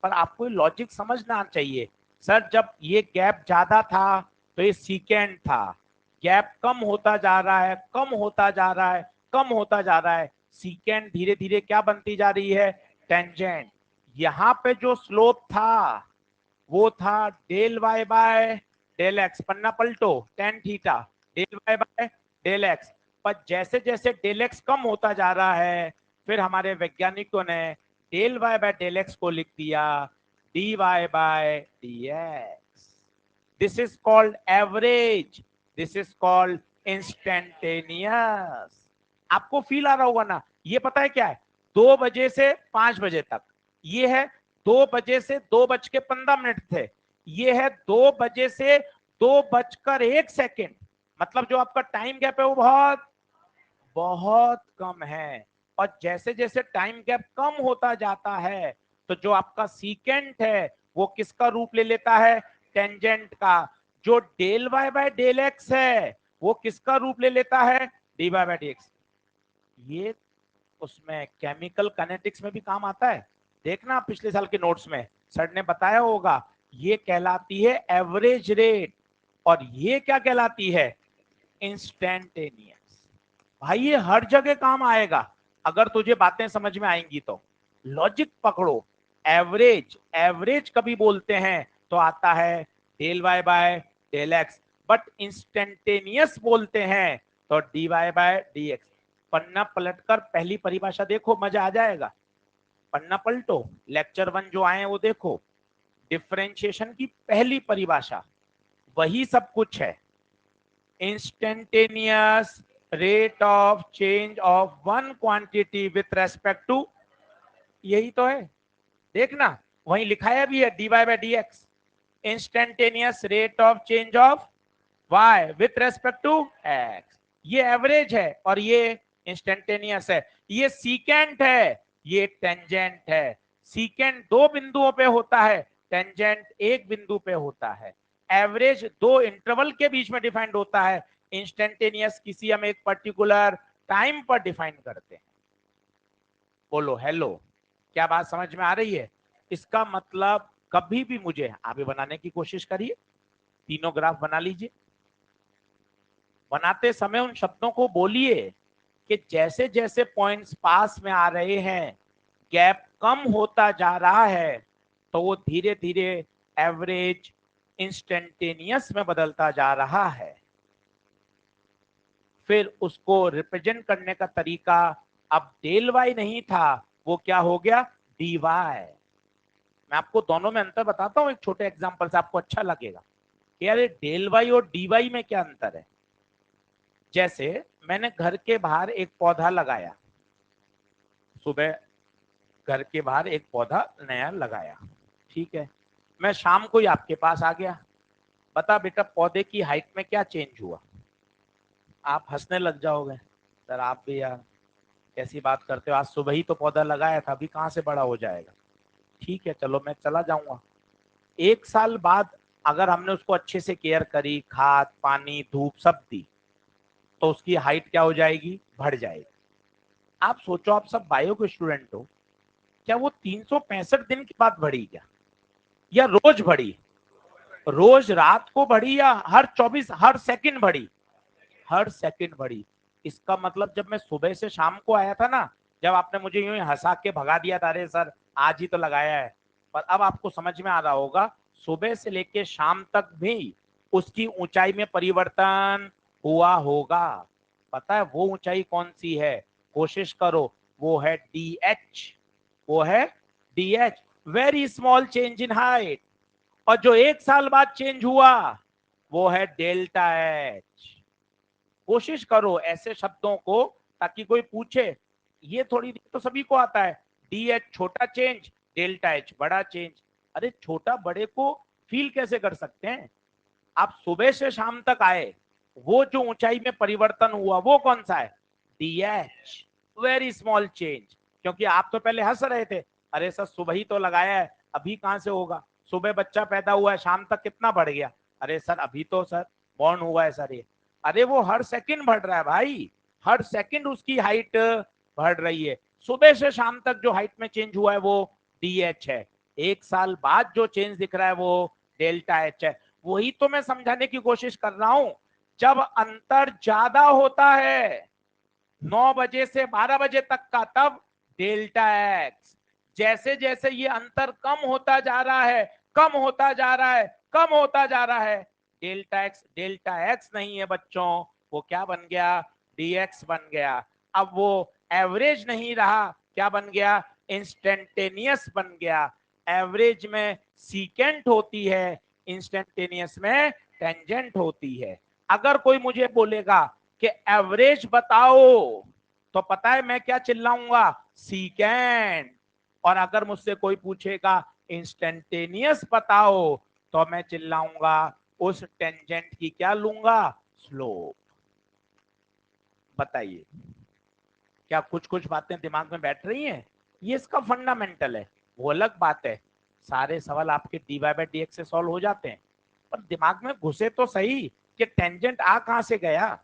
पर आपको लॉजिक समझना चाहिए। सर जब ये गैप ज्यादा था तो ये सीकेंड था, गैप कम होता जा रहा है, कम होता जा रहा है, कम होता जा रहा है, सीकेंड धीरे धीरे क्या बनती जा रही है? टेंजेंट। यहाँ पे जो स्लोप था वो था del y by del x. पन्ना पलटो, tan theta del y by del x. पर जैसे जैसे डेल एक्स कम होता जा रहा है फिर हमारे वैज्ञानिकों ने del y by del x को लिख दिया d y by d x. This is called average, this is called instantaneous. आपको फील आ रहा होगा ना? ये पता है क्या है? 2 बजे से 5 बजे तक, ये है 2 बजे से 2:15 थे, ये है 2 बजे से 2:01। मतलब जो आपका टाइम गैप है वो बहुत बहुत कम है। और जैसे जैसे टाइम गैप कम होता जाता है तो जो आपका सीकेंट है वो किसका रूप ले लेता है? टेंजेंट का। जो del y by del x है वो किसका रूप ले लेता है? D y by d x. ये उसमें केमिकल काइनेटिक्स में भी काम आता है। देखना पिछले साल के नोट्स में सर ने बताया होगा, ये कहलाती है एवरेज रेट, और ये क्या कहलाती है? इंस्टेंटेनियस। भाई ये हर जगह काम आएगा अगर तुझे बातें समझ में आएंगी तो। लॉजिक पकड़ो। एवरेज, एवरेज कभी बोलते हैं तो आता है del y by del x, but instantaneous बोलते हैं तो d y by d x. पन्ना पलटकर पहली परिभाषा देखो, मजा आ जाएगा। पन्ना पलटो, लेक्चर 1 जो आए वो देखो, डिफरेंशिएशन की पहली परिभाषा वही सब कुछ है। Instantaneous rate of change of one quantity with respect to, यही तो है। देखना वहीं लिखाया भी है d y by d x. Instantaneous rate of change of y with respect to x। ये एवरेज है और ये इंस्टेंटेनियस है। ये सीकेंट है, ये टेंजेंट है। सीकेंट दो बिंदुओं पे होता है, टेंजेंट एक बिंदु पे होता है। एवरेज दो इंटरवल के बीच में डिफाइंड होता है, इंस्टेंटेनियस किसी हम एक पर्टिकुलर टाइम पर डिफाइन करते हैं। बोलो हेलो। क्या बात समझ में आ रही है? इसका मतलब कभी भी मुझे आप भी बनाने की कोशिश करिए, तीनों ग्राफ बना लीजिए। बनाते समय उन शब्दों को बोलिए कि जैसे जैसे पॉइंट्स पास में आ रहे हैं, गैप कम होता जा रहा है, तो वो धीरे धीरे एवरेज इंस्टेंटेनियस में बदलता जा रहा है। फिर उसको रिप्रेजेंट करने का तरीका अब डेल वाई नहीं था, वो क्या हो गया, डी वाई। मैं आपको दोनों में अंतर बताता हूं एक छोटे एग्जांपल से, आपको अच्छा लगेगा कि यार डेल वाई और डी वाई में क्या अंतर है। जैसे मैंने घर के बाहर एक पौधा लगाया, सुबह घर के बाहर एक पौधा नया लगाया, ठीक है। मैं शाम को ही आपके पास आ गया, बता बेटा पौधे की हाइट में क्या चेंज हुआ। आप हंसने लग जाओगे, सर आप भी यार कैसी बात करते हो, आज सुबह ही तो पौधा लगाया था, अभी कहाँ से बड़ा हो जाएगा। ठीक है चलो मैं चला जाऊंगा। एक साल बाद अगर हमने उसको अच्छे से केयर करी, खाद पानी धूप सब दी, तो उसकी हाइट क्या हो जाएगी, बढ़ जाएगी। आप सोचो, आप सब बायो के स्टूडेंट हो, क्या वो 365 दिन के बाद बढ़ी क्या, या रोज बढ़ी, रोज रात को बढ़ी, या हर 24 हर सेकंड बढ़ी, हर सेकंड बढ़ी। इसका मतलब जब मैं सुबह से शाम को आया था ना, जब आपने मुझे यूं ही हंसा के भगा दिया था, अरे सर आज ही तो लगाया है, पर अब आपको समझ में आ रहा होगा सुबह से लेके शाम तक भी उसकी ऊंचाई में परिवर्तन हुआ होगा। पता है वो ऊंचाई कौन सी है, कोशिश करो, वो है डी एच, वो है D H, very small change in height. और जो एक साल बाद चेंज हुआ वो है डेल्टा एच। कोशिश करो ऐसे शब्दों को, ताकि कोई पूछे, ये थोड़ी तो सभी को आता है, डी एच छोटा चेंज, डेल्टा एच बड़ा चेंज। अरे छोटा बड़े को फील कैसे कर सकते हैं। आप सुबह से शाम तक आए, वो जो ऊंचाई में परिवर्तन हुआ वो कौन सा है, D H, very small change. क्योंकि आप तो पहले हंस रहे थे, अरे सर सुबह ही तो लगाया है, अभी कहां से होगा, सुबह बच्चा पैदा हुआ है शाम तक कितना बढ़ गया, अरे सर अभी तो सर बॉर्न हुआ है सर ये। अरे वो हर सेकंड बढ़ रहा है भाई, हर सेकंड उसकी हाइट बढ़ रही है। सुबह से शाम तक जो हाइट में चेंज हुआ है वो डी एच है, एक साल बाद जो चेंज दिख रहा है वो डेल्टा एच है। वही तो मैं समझाने की कोशिश कर रहा हूं, जब अंतर ज्यादा होता है 9 बजे से 12 बजे तक का, तब डेल्टा एक्स। जैसे जैसे ये अंतर कम होता जा रहा है, कम होता जा रहा है, कम होता जा रहा है, डेल्टा एक्स नहीं है बच्चों, वो क्या बन गया, डीएक्स बन गया। अब वो एवरेज नहीं रहा, क्या बन गया, इंस्टेंटेनियस बन गया। एवरेज में सीकेंट होती है, इंस्टेंटेनियस में टेंजेंट होती है। अगर कोई मुझे बोलेगा कि एवरेज बताओ, तो पता है मैं क्या चिल्लाऊंगा, सीकेंड। और अगर मुझसे कोई पूछेगा इंस्टेंटेनियस बताओ, तो मैं चिल्लाऊंगा उस टेंजेंट की क्या लूंगा, स्लोप। बताइए क्या कुछ कुछ बातें दिमाग में बैठ रही हैं, ये इसका फंडामेंटल है। वो अलग बात है, सारे सवाल आपके d y by d x से सॉल्व हो जाते हैं, पर दिमाग में घुसे तो सही कि टेंजेंट आ कहां से गया,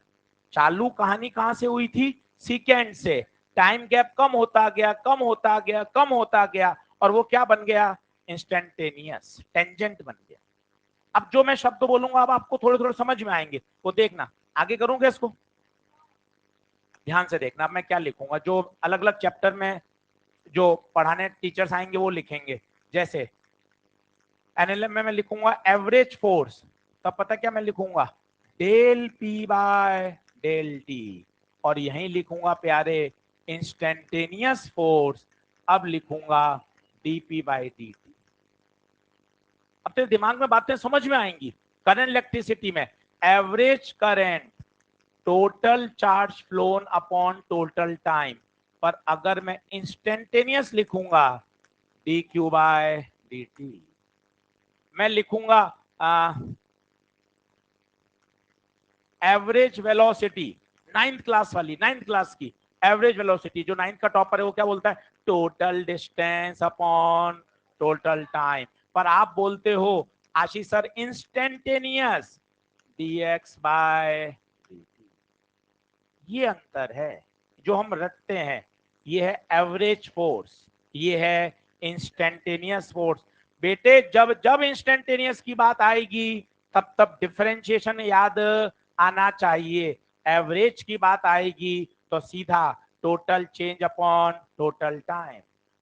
चालू कहानी कहां से हुई थी, सीकेंड से। टाइम गैप कम होता गया, कम होता गया, कम होता गया, और वो क्या बन गया, इंस्टेंटेनियस टेंजेंट बन गया। अब जो मैं शब्द बोलूंगा अब आपको थोड़े थोड़े समझ में आएंगे, वो देखना आगे करूंगा इसको, ध्यान से देखना। अब मैं क्या लिखूंगा, जो अलग अलग चैप्टर में जो पढ़ाने टीचर्स आएंगे वो लिखेंगे। जैसे एनएलएम में मैं लिखूंगा एवरेज फोर्स, तब पता क्या मैं लिखूंगा, del p by del t. और यहीं लिखूंगा प्यारे इंस्टेंटेनियस फोर्स, अब लिखूंगा डीपी बाई डी टी। अब तेरे दिमाग में बातें समझ में आएंगी। करंट इलेक्ट्रिसिटी में average current, total charge flown upon total time. पर अगर मैं इंस्टेंटेनियस लिखूंगा, d q by d t. मैं लिखूंगा एवरेज वेलोसिटी, नाइन्थ क्लास वाली, नाइन्थ क्लास की एवरेज वेलोसिटी, जो नाइन्थ का टॉपर है वो क्या बोलता है, total distance upon total time. पर आप बोलते हो Ashish sir instantaneous, dx by dt। ये अंतर है जो हम रटते हैं, ये है एवरेज फोर्स, ये है इंस्टेंटेनियस फोर्स। बेटे जब जब इंस्टेंटेनियस की बात आएगी तब तब डिफरेंशिएशन याद आना चाहिए। एवरेज की बात आएगी तो सीधा total change upon total time.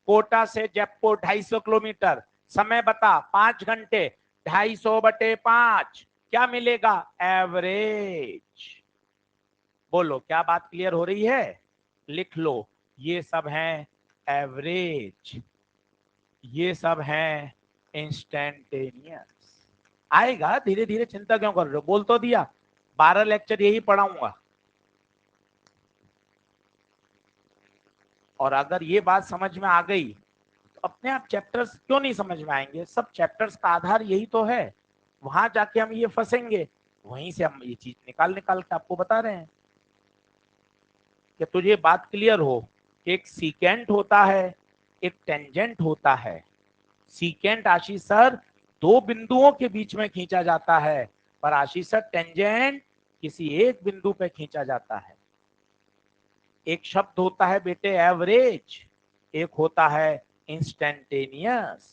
Kota से जयपुर 250 किलोमीटर, समय बता 5 घंटे, 250/5 क्या मिलेगा? एवरेज। बोलो क्या बात क्लियर हो रही है? लिख लो, ये सब हैं एवरेज, ये सब हैं इंस्टेंटेनियस। आएगा धीरे धीरे, चिंता क्यों कर रहे हो? बोल तो दिया 12 लेक्चर यही पढ़ाऊंगा। और अगर ये बात समझ में आ गई तो अपने आप चैप्टर्स क्यों नहीं समझ में आएंगे? सब चैप्टर्स का आधार यही तो है। वहां जाके हम ये फंसेंगे, वहीं से हम ये चीज निकाल निकाल के आपको बता रहे हैं कि तुझे बात क्लियर हो। एक सीकेंट होता है, एक टेंजेंट होता है। सीकेंट आशीष सर दो बिंदुओं के बीच में खींचा जाता है, पर आशीष सर टेंजेंट किसी एक बिंदु पे खींचा जाता है। एक शब्द होता है बेटे एवरेज, एक होता है इंस्टेंटेनियस,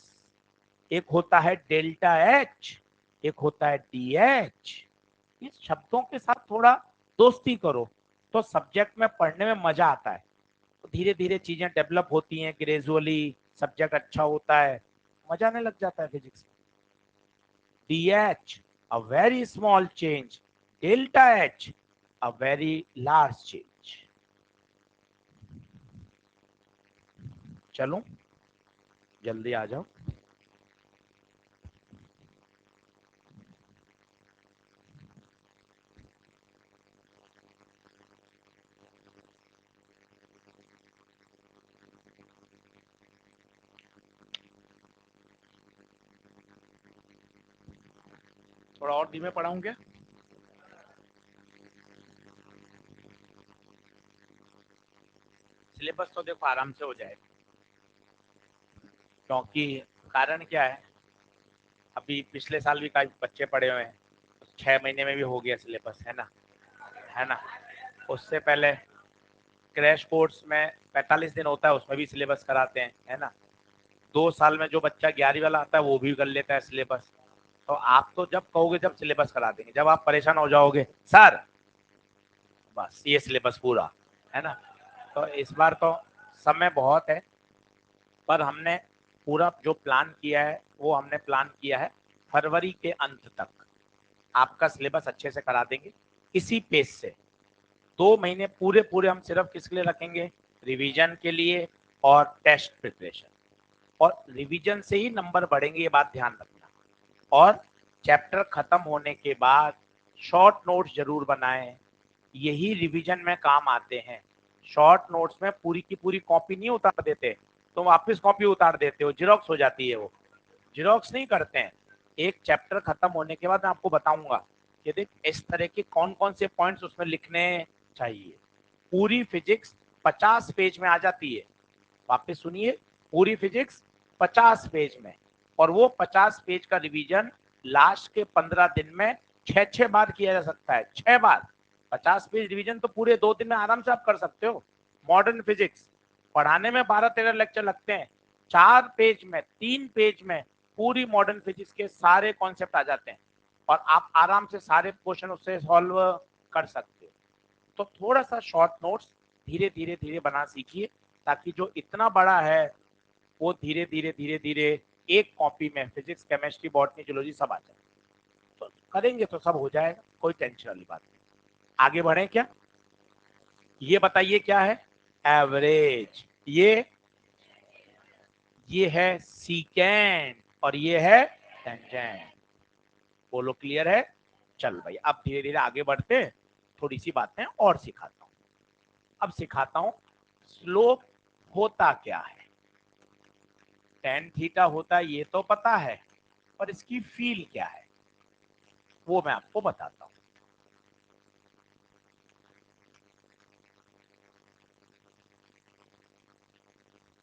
एक होता है डेल्टा एच, एक होता है डी एच। इस शब्दों के साथ थोड़ा दोस्ती करो तो सब्जेक्ट में पढ़ने में मजा आता है। तो धीरे धीरे चीजें डेवलप होती हैं, ग्रेजुअली सब्जेक्ट अच्छा होता है, मजा आने लग जाता है फिजिक्स में। D H a very small change, delta H a very large change. चलो जल्दी आ जाओ। थोड़ा और धीमे पढ़ाऊं क्या? सिलेबस तो देखो आराम से हो जाएगा, क्योंकि कारण क्या है, अभी पिछले साल भी काफी बच्चे पढ़े हुए हैं, 6 महीने में भी हो गया सिलेबस, है ना? है ना? उससे पहले क्रैश कोर्स में 45 दिन होता है, उसमें भी सिलेबस कराते हैं, है ना? 2 साल में जो बच्चा 11वीं वाला आता है वो भी कर लेता है सिलेबस। तो आप तो जब कहोगे जब सिलेबस करा देंगे, जब आप परेशान हो जाओगे सर बस ये सिलेबस पूरा, है ना? तो इस बार तो समय बहुत है, पर हमने पूरा जो प्लान किया है वो हमने प्लान किया है फरवरी के अंत तक आपका सिलेबस अच्छे से करा देंगे इसी पेज से। 2 महीने पूरे पूरे हम सिर्फ किसके लिए रखेंगे? रिवीजन के लिए और टेस्ट प्रिपरेशन। और रिवीजन से ही नंबर बढ़ेंगे, ये बात ध्यान रखना। और चैप्टर खत्म होने के बाद शॉर्ट नोट्स जरूर बनाएं, यही रिवीजन में काम आते हैं। शॉर्ट नोट्स में पूरी की पूरी कॉपी नहीं उतार देते, तो वापस कॉपी उतार देते हो, जीरोक्स हो जाती है। वो जीरोक्स नहीं करते हैं। एक चैप्टर खत्म होने के बाद मैं आपको बताऊंगा कि देख इस तरह के कौन कौन से पॉइंट्स उसमें लिखने चाहिए। पूरी फिजिक्स 50 पेज में आ जाती है। वापस सुनिए, पूरी फिजिक्स 50 पेज में, और वो 50 पेज का रिवीजन लास्ट के 15 दिन में 6-6 बार किया जा सकता है। 6 बार 50 पेज रिवीजन तो पूरे 2 दिन में आराम से आप कर सकते हो। मॉडर्न फिजिक्स पढ़ाने में 12-13 लेक्चर लगते हैं, 4 पेज में 3 पेज में पूरी मॉडर्न फिजिक्स के सारे कॉन्सेप्ट आ जाते हैं, और आप आराम से सारे क्वेश्चन उससे सॉल्व कर सकते हो। तो थोड़ा सा शॉर्ट नोट्स धीरे धीरे धीरे बना सीखिए, ताकि जो इतना बड़ा है वो धीरे धीरे धीरे धीरे एक कॉपी में फिजिक्स केमिस्ट्री बॉटनी जूलॉजी सब आ जाए। तो करेंगे तो सब हो जाएगा, कोई टेंशन वाली बात नहीं। आगे बढ़े क्या? ये बताइए क्या है एवरेज? ये है सीकेंट और ये है टेंजेंट। बोलो क्लियर है? चल भाई अब धीरे धीरे आगे बढ़ते हैं, थोड़ी सी बातें और सिखाता हूँ। अब सिखाता हूँ स्लोप होता क्या है। टेन थीटा होता है ये तो पता है, और इसकी फील क्या है वो मैं आपको बताता हूँ।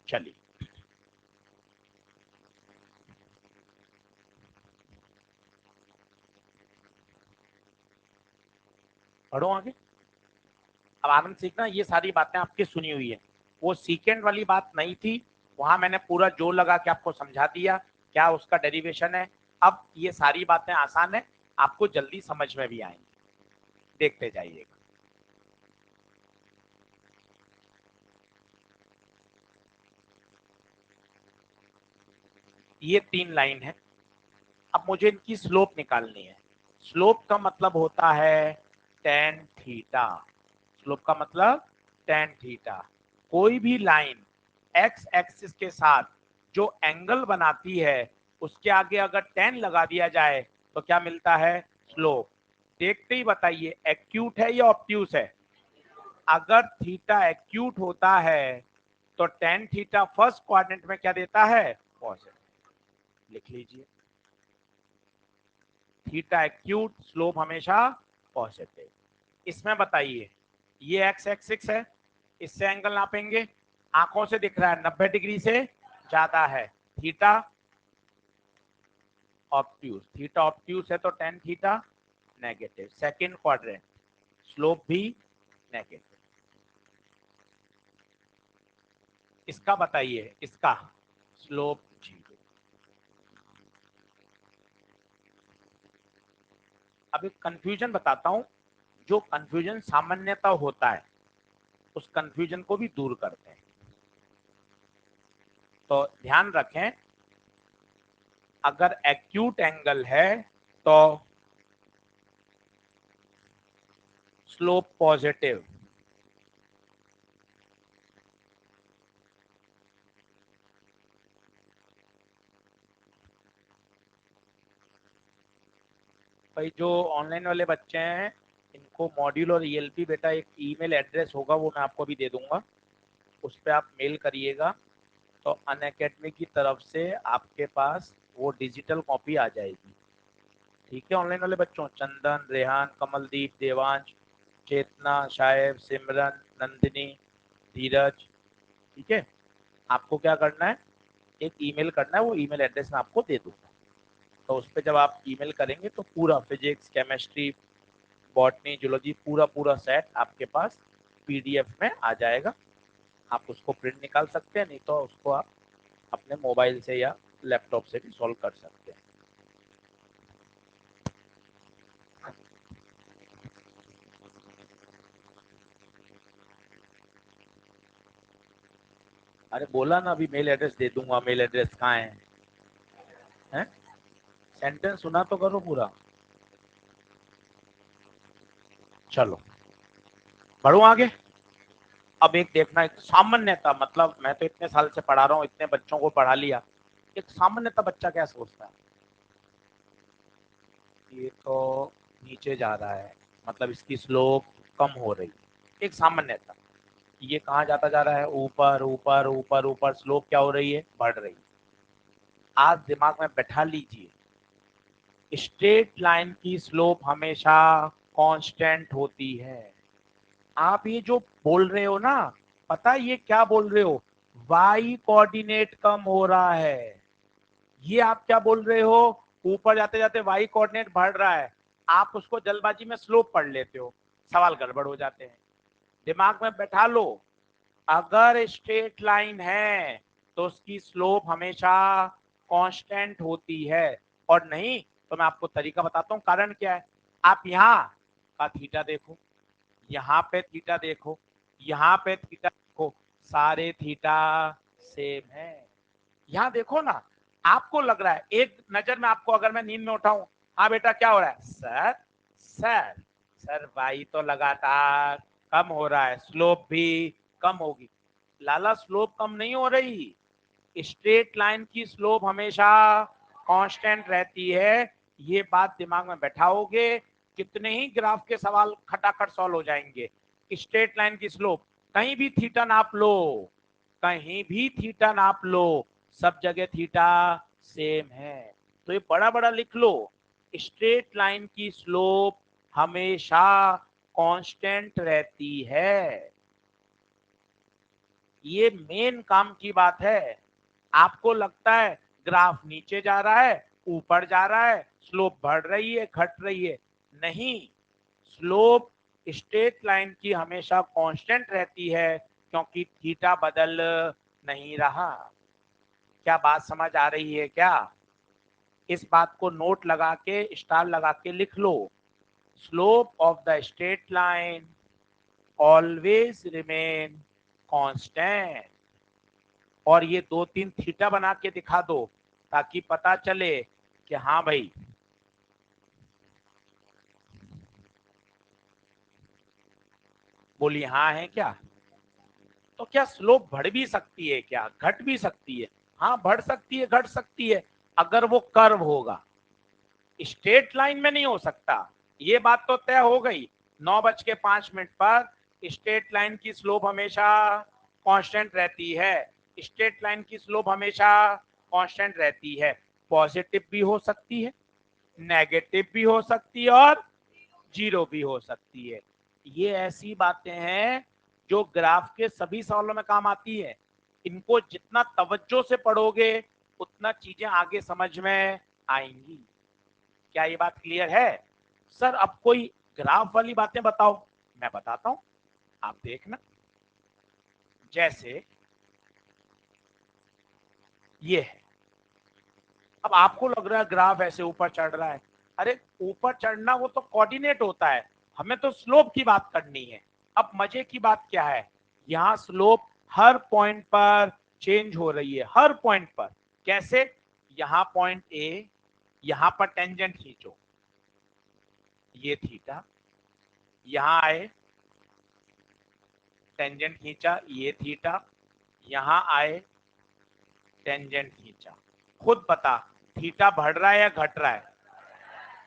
चलिए पढ़ो आगे। अब आनंद सीखना, ये सारी बातें आपकी सुनी हुई है, वो सीकेंड वाली बात नहीं थी, वहां मैंने पूरा जोर लगा के आपको समझा दिया क्या उसका डेरिवेशन है। अब ये सारी बातें आसान है, आपको जल्दी समझ में भी आएंगी, देखते जाइएगा। ये 3 लाइन है, अब मुझे इनकी स्लोप निकालनी है। स्लोप का मतलब होता है tan थीटा। स्लोप का मतलब tan थीटा। कोई भी लाइन x एक्सिस के साथ जो एंगल बनाती है उसके आगे अगर tan लगा दिया जाए तो क्या मिलता है? स्लोप। देखते ही बताइए एक्यूट है या ऑब्ट्यूस है? अगर थीटा एक्यूट होता है तो tan थीटा फर्स्ट क्वाड्रेंट में क्या देता है? पॉजिटिव। लिख लीजिए, थीटा एक्यूट, स्लोप हमेशा पॉजिटिव। इसमें बताइए ये एक्स एक्सिस है, इससे एंगल नापेंगे, आंखों से दिख रहा है 90 डिग्री से ज्यादा है, थीटा ऑब्ट्यूस। थीटा ऑब्ट्यूस है तो tan theta negative. Second quadrant, slope भी नेगेटिव। इसका बताइए, इसका स्लोप 0। अब एक कंफ्यूजन बताता हूं, जो कंफ्यूजन सामान्यतः होता है उस कंफ्यूजन को भी दूर करते हैं। तो ध्यान रखें, अगर एक्यूट एंगल है तो स्लोप पॉजिटिव। भाई जो ऑनलाइन वाले बच्चे हैं इनको मॉड्यूल और ईएलपी बेटा एक ईमेल एड्रेस होगा, वो मैं आपको भी दे दूंगा, उस पर आप मेल करिएगा तो अनअकैडमी की तरफ से आपके पास वो डिजिटल कॉपी आ जाएगी। ठीक है ऑनलाइन वाले बच्चों, चंदन, रेहान, कमलदीप, देवांश, चेतना, शायब, सिमरन, नंदिनी, धीरज, ठीक है। आपको क्या करना है, एक ईमेल करना है, वो ईमेल एड्रेस मैं आपको दे दूंगा। तो उस पर जब आप ईमेल करेंगे तो पूरा फिजिक्स, केमिस्ट्री, बॉटनी, जूलॉजी पूरा पूरा सेट आपके पास पीडीएफ में आ जाएगा। आप उसको प्रिंट निकाल सकते हैं, नहीं तो उसको आप अपने मोबाइल से या लैपटॉप से भी सॉल्व कर सकते हैं। अरे बोला ना अभी मेल एड्रेस दे दूंगा, मेल एड्रेस कहाँ है? हैं? सेंटेंस सुना तो करो पूरा। चलो बढ़ो आगे। अब एक देखना, एक सामान्यता, मतलब मैं तो इतने साल से पढ़ा रहा हूँ, इतने बच्चों को पढ़ा लिया, एक सामान्यता बच्चा क्या सोचता है? ये तो नीचे जा रहा है, मतलब इसकी स्लोप कम हो रही है, एक सामान्यता। ये कहाँ जाता जा रहा है? ऊपर ऊपर ऊपर ऊपर, स्लोप क्या हो रही है? बढ़ रही है। आज दिमाग में बैठा लीजिए, स्ट्रेट लाइन की स्लोप हमेशा कांस्टेंट होती है। आप ये जो बोल रहे हो ना, पता है ये क्या बोल रहे हो? वाई कोऑर्डिनेट कम हो रहा है। ये आप क्या बोल रहे हो? ऊपर जाते जाते वाई कोऑर्डिनेट बढ़ रहा है। आप उसको जल्दबाजी में स्लोप पढ़ लेते हो, सवाल गड़बड़ हो जाते हैं। दिमाग में बैठा लो, अगर स्ट्रेट लाइन है तो उसकी स्लोप हमेशा कांस्टेंट होती है, और नहीं तो मैं आपको तरीका बताता हूँ। कारण क्या है? आप यहाँ का थीटा देखो, यहाँ पे थीटा देखो, यहाँ पे थीटा देखो, सारे थीटा सेम है। यहाँ देखो ना, आपको लग रहा है, एक नजर में आपको अगर मैं नींद में उठाऊं, हाँ बेटा क्या हो रहा है? सर सर सर भाई तो लगातार कम हो रहा है, स्लोप भी कम होगी। लाला स्लोप कम नहीं हो रही, स्ट्रेट लाइन की स्लोप हमेशा कांस्टेंट रहती है। ये बात दिमाग में बैठाओगे, कितने ही ग्राफ के सवाल खटाखट सॉल्व हो जाएंगे। स्ट्रेट लाइन की स्लोप, कहीं भी थीटा नाप लो, कहीं भी थीटा नाप लो, सब जगह थीटा सेम है। तो ये बड़ा बड़ा लिख लो, स्ट्रेट लाइन की स्लोप हमेशा कांस्टेंट रहती है। ये मेन काम की बात है। आपको लगता है ग्राफ नीचे जा रहा है, ऊपर जा रहा है, स्लोप बढ़ रही है, घट रही है, नहीं। स्लोप स्ट्रेट लाइन की हमेशा कांस्टेंट रहती है, क्योंकि थीटा बदल नहीं रहा। क्या बात समझ आ रही है क्या? इस बात को नोट लगा के, स्टार लगा के लिख लो। Slope of the straight line always remain constant. और ये 2-3 थीटा बना के दिखा दो ताकि पता चले कि हाँ भाई, बोलिए हाँ है क्या? तो क्या स्लोप बढ़ भी सकती है क्या, घट भी सकती है? हाँ, बढ़ सकती है, घट सकती है, अगर वो कर्व होगा। स्ट्रेट लाइन में नहीं हो सकता, ये बात तो तय हो गई। 9:05 पर स्ट्रेट लाइन की स्लोप हमेशा कांस्टेंट रहती है। स्ट्रेट लाइन की स्लोप हमेशा कांस्टेंट रहती है। पॉजिटिव भी हो सकती है, नेगेटिव भी हो सकती है, और जीरो भी हो सकती है। ये ऐसी बातें हैं जो ग्राफ के सभी सवालों में काम आती है। इनको जितना तवज्जो से पढ़ोगे उतना चीजें आगे समझ में आएंगी। क्या ये बात क्लियर है? सर अब कोई ग्राफ वाली बातें बताओ। मैं बताता हूं, आप देखना। जैसे ये है, अब आपको लग रहा है ग्राफ ऐसे ऊपर चढ़ रहा है। अरे ऊपर चढ़ना वो तो कोऑर्डिनेट होता है, हमें तो स्लोप की बात करनी है। अब मजे की बात क्या है, यहाँ स्लोप हर पॉइंट पर चेंज हो रही है, हर पॉइंट पर। कैसे? यहाँ पॉइंट ए, यहाँ पर टेंजेंट खींचो, ये थीटा, यहाँ आए टेंजेंट खींचा, ये थीटा, यहाँ आए टेंजेंट खींचा। खुद बता, थीटा बढ़ रहा है या घट रहा है?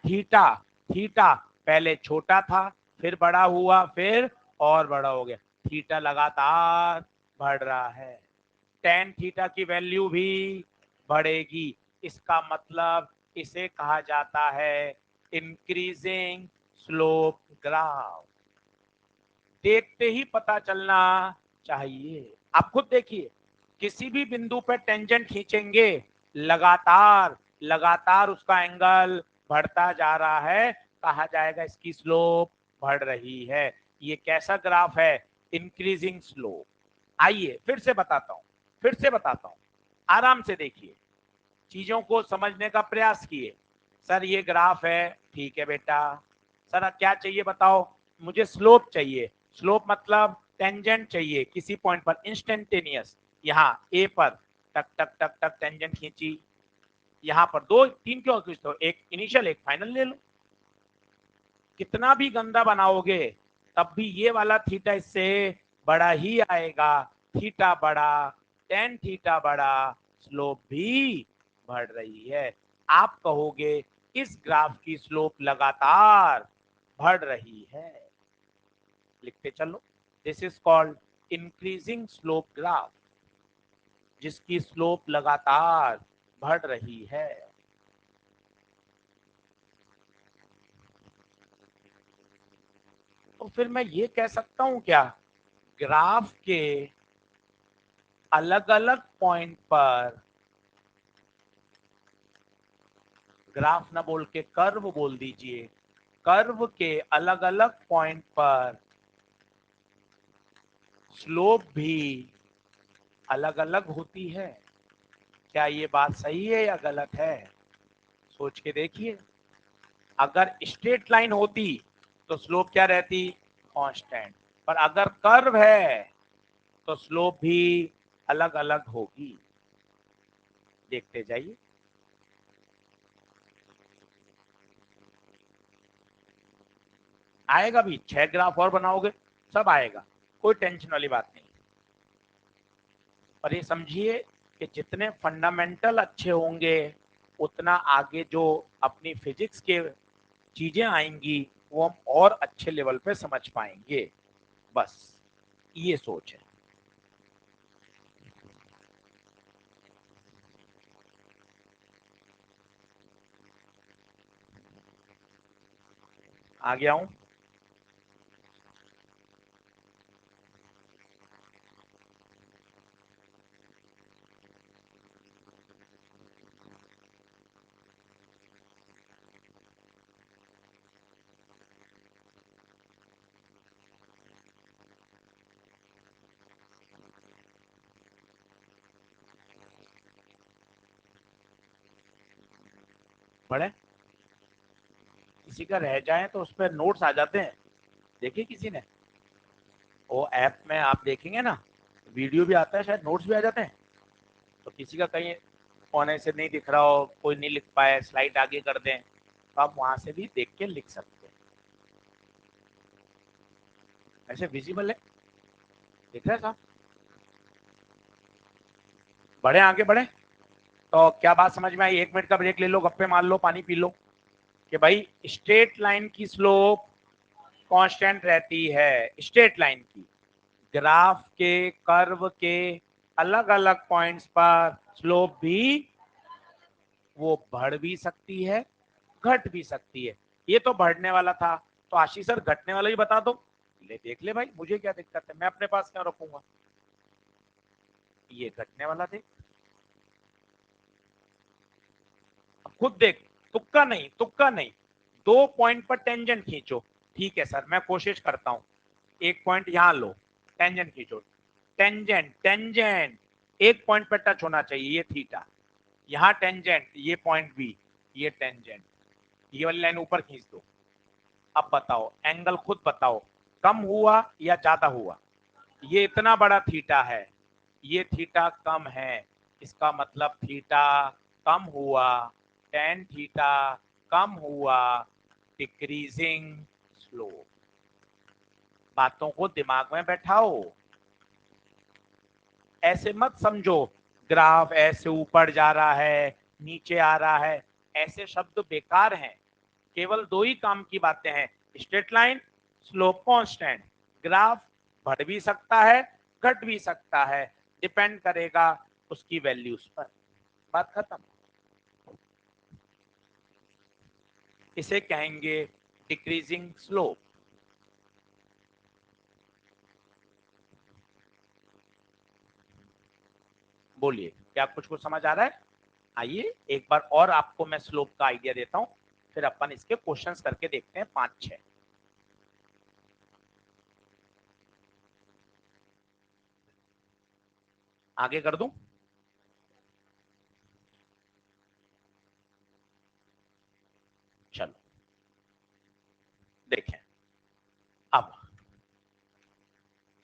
थीटा, थीटा पहले छोटा था, फिर बड़ा हुआ, फिर और बड़ा हो गया। थीटा लगातार बढ़ रहा है। टेन थीटा की वैल्यू भी बढ़ेगी। इसका मतलब इसे कहा जाता है इंक्रीजिंग स्लोप ग्राफ। देखते ही पता चलना चाहिए। आप खुद देखिए, किसी भी बिंदु पर टेंजेंट खींचेंगे, लगातार लगातार उसका एंगल बढ़ता जा रहा है, कहा जाएगा इसकी स्लोप बढ़ रही है। ये कैसा ग्राफ है? Increasing slope. आइए फिर से बताता हूं, फिर से बताता हूं, आराम से देखिए, चीजों को समझने का प्रयास किए। सर ये ग्राफ है, ठीक है बेटा। सर क्या चाहिए बताओ? मुझे स्लोप चाहिए। स्लोप मतलब टेंजेंट चाहिए किसी पॉइंट पर, इंस्टेंटेनियस। यहाँ ए पर टक टक टक टक टेंजेंट खींची, यहाँ पर 2-3 क्यों खींचते हो, एक इनिशियल एक फाइनल ले लो। कितना भी गंदा बनाओगे तब भी ये वाला थीटा इससे बड़ा ही आएगा। थीटा बड़ा, टेन थीटा बड़ा, स्लोप भी बढ़ रही है। आप कहोगे इस ग्राफ की स्लोप लगातार बढ़ रही है। लिखते चलो, this is called increasing slope graph, जिसकी स्लोप लगातार बढ़ रही है। तो फिर मैं ये कह सकता हूं क्या, ग्राफ के अलग अलग पॉइंट पर, ग्राफ ना बोल के कर्व बोल दीजिए, कर्व के अलग अलग पॉइंट पर स्लोप भी अलग अलग होती है? क्या ये बात सही है या गलत है? सोच के देखिए। अगर स्ट्रेट लाइन होती तो स्लोप क्या रहती? कांस्टेंट। पर अगर कर्व है तो स्लोप भी अलग अलग होगी। देखते जाइए। आएगा भी, 6 ग्राफ और बनाओगे सब आएगा, कोई टेंशन वाली बात नहीं। पर ये समझिए कि जितने फंडामेंटल अच्छे होंगे उतना आगे जो अपनी फिजिक्स के चीजें आएंगी वो हम और अच्छे लेवल पे समझ पाएंगे। बस ये सोच है। आ गया हूं। पढ़े, किसी का रह जाए तो उस पर नोट्स आ जाते हैं, देखिए किसी ने, वो ऐप में आप देखेंगे ना, वीडियो भी आता है, शायद नोट्स भी आ जाते हैं। तो किसी का कहीं कोने से नहीं दिख रहा हो, कोई नहीं लिख पाए, स्लाइड आगे कर दें, तो आप वहां से भी देख के लिख सकते हैं। ऐसे विजिबल है, दिख रहा है साहब? बढ़े, आगे बढ़े। तो क्या बात समझ में आई? 1 मिनट का ब्रेक ले लो, गप्पे मार लो, पानी पी लो। कि भाई स्ट्रेट लाइन की स्लोप कांस्टेंट रहती है, स्ट्रेट लाइन की। ग्राफ के कर्व के अलग अलग पॉइंट्स पर स्लोप भी वो बढ़ भी सकती है, घट भी सकती है। ये तो बढ़ने वाला था, तो आशीष सर घटने वाला ही बता दो। ले देख ले भाई, मुझे क्या दिक्कत है, मैं अपने पास क्यों रखूंगा। ये घटने वाला देख, अब खुद देख, तुक्का नहीं, तुक्का नहीं। 2 पॉइंट पर टेंजेंट खींचो। ठीक है सर, मैं कोशिश करता हूं। एक पॉइंट यहां लो, टेंजेंट खींचो। टेंजेंट, टेंजेंट 1 पॉइंट पर टच होना चाहिए, ये थीटा। यहाँ टेंजेंट, ये पॉइंट बी, ये टेंजेंट, ये वाली लाइन ऊपर खींच दो। अब बताओ एंगल, खुद बताओ, कम हुआ या ज्यादा हुआ? ये इतना बड़ा थीटा है, ये थीटा कम है, इसका मतलब थीटा कम हुआ, टेन थीटा कम हुआ, डिक्रीजिंग स्लोप। बातों को दिमाग में बैठाओ, ऐसे मत समझो ग्राफ ऐसे ऊपर जा रहा है, नीचे आ रहा है, ऐसे शब्द बेकार हैं। केवल 2 ही काम की बातें हैं, straight line, slope constant. Graph बढ़ भी सकता है, घट भी सकता है, डिपेंड करेगा उसकी वैल्यूज पर। बात खत्म। इसे कहेंगे डिक्रीजिंग स्लोप। बोलिए, क्या कुछ कुछ समझ आ रहा है? आइए एक बार और आपको मैं स्लोप का आइडिया देता हूं, फिर अपन इसके क्वेश्चंस करके देखते हैं 5-6। आगे कर दूं? चलो देखें। अब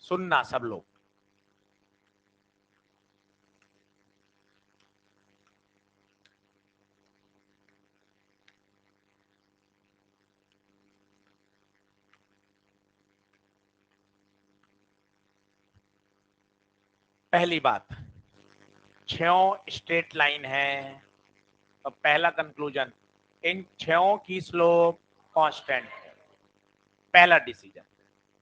सुनना सब लोग, पहली बात, 6 स्ट्रेट लाइन है, तो पहला कंक्लूजन, इन 6 की स्लोप कांस्टेंट है। पहला डिसीजन।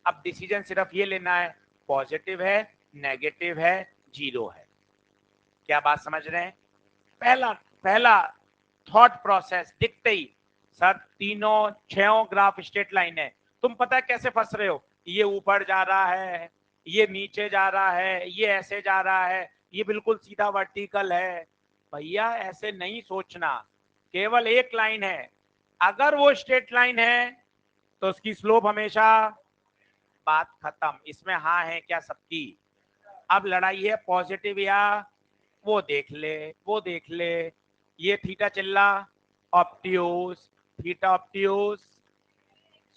अब डिसीजन सिर्फ ये लेना है, पॉजिटिव है, नेगेटिव है, जीरो है। क्या बात समझ रहे हैं? पहला पहला थॉट प्रोसेस दिखते ही, सर तीनों 6 ग्राफ स्ट्रेट लाइन है, तुम पता है कैसे फंस रहे हो? ये ऊपर जा रहा है, ये नीचे जा रहा है, ये ऐसे जा रहा है, ये बिल्कुल सीधा वर्टिकल है। भैया ऐसे नहीं सोचना, केवल एक लाइन है, अगर वो स्ट्रेट लाइन है तो उसकी स्लोप हमेशा, बात खत्म। इसमें हाँ है क्या सबकी? अब लड़ाई है पॉजिटिव या, वो देख ले, वो देख ले। ये थीटा चिल्ला ऑप्टियूज, थीटा ऑप्टियूज,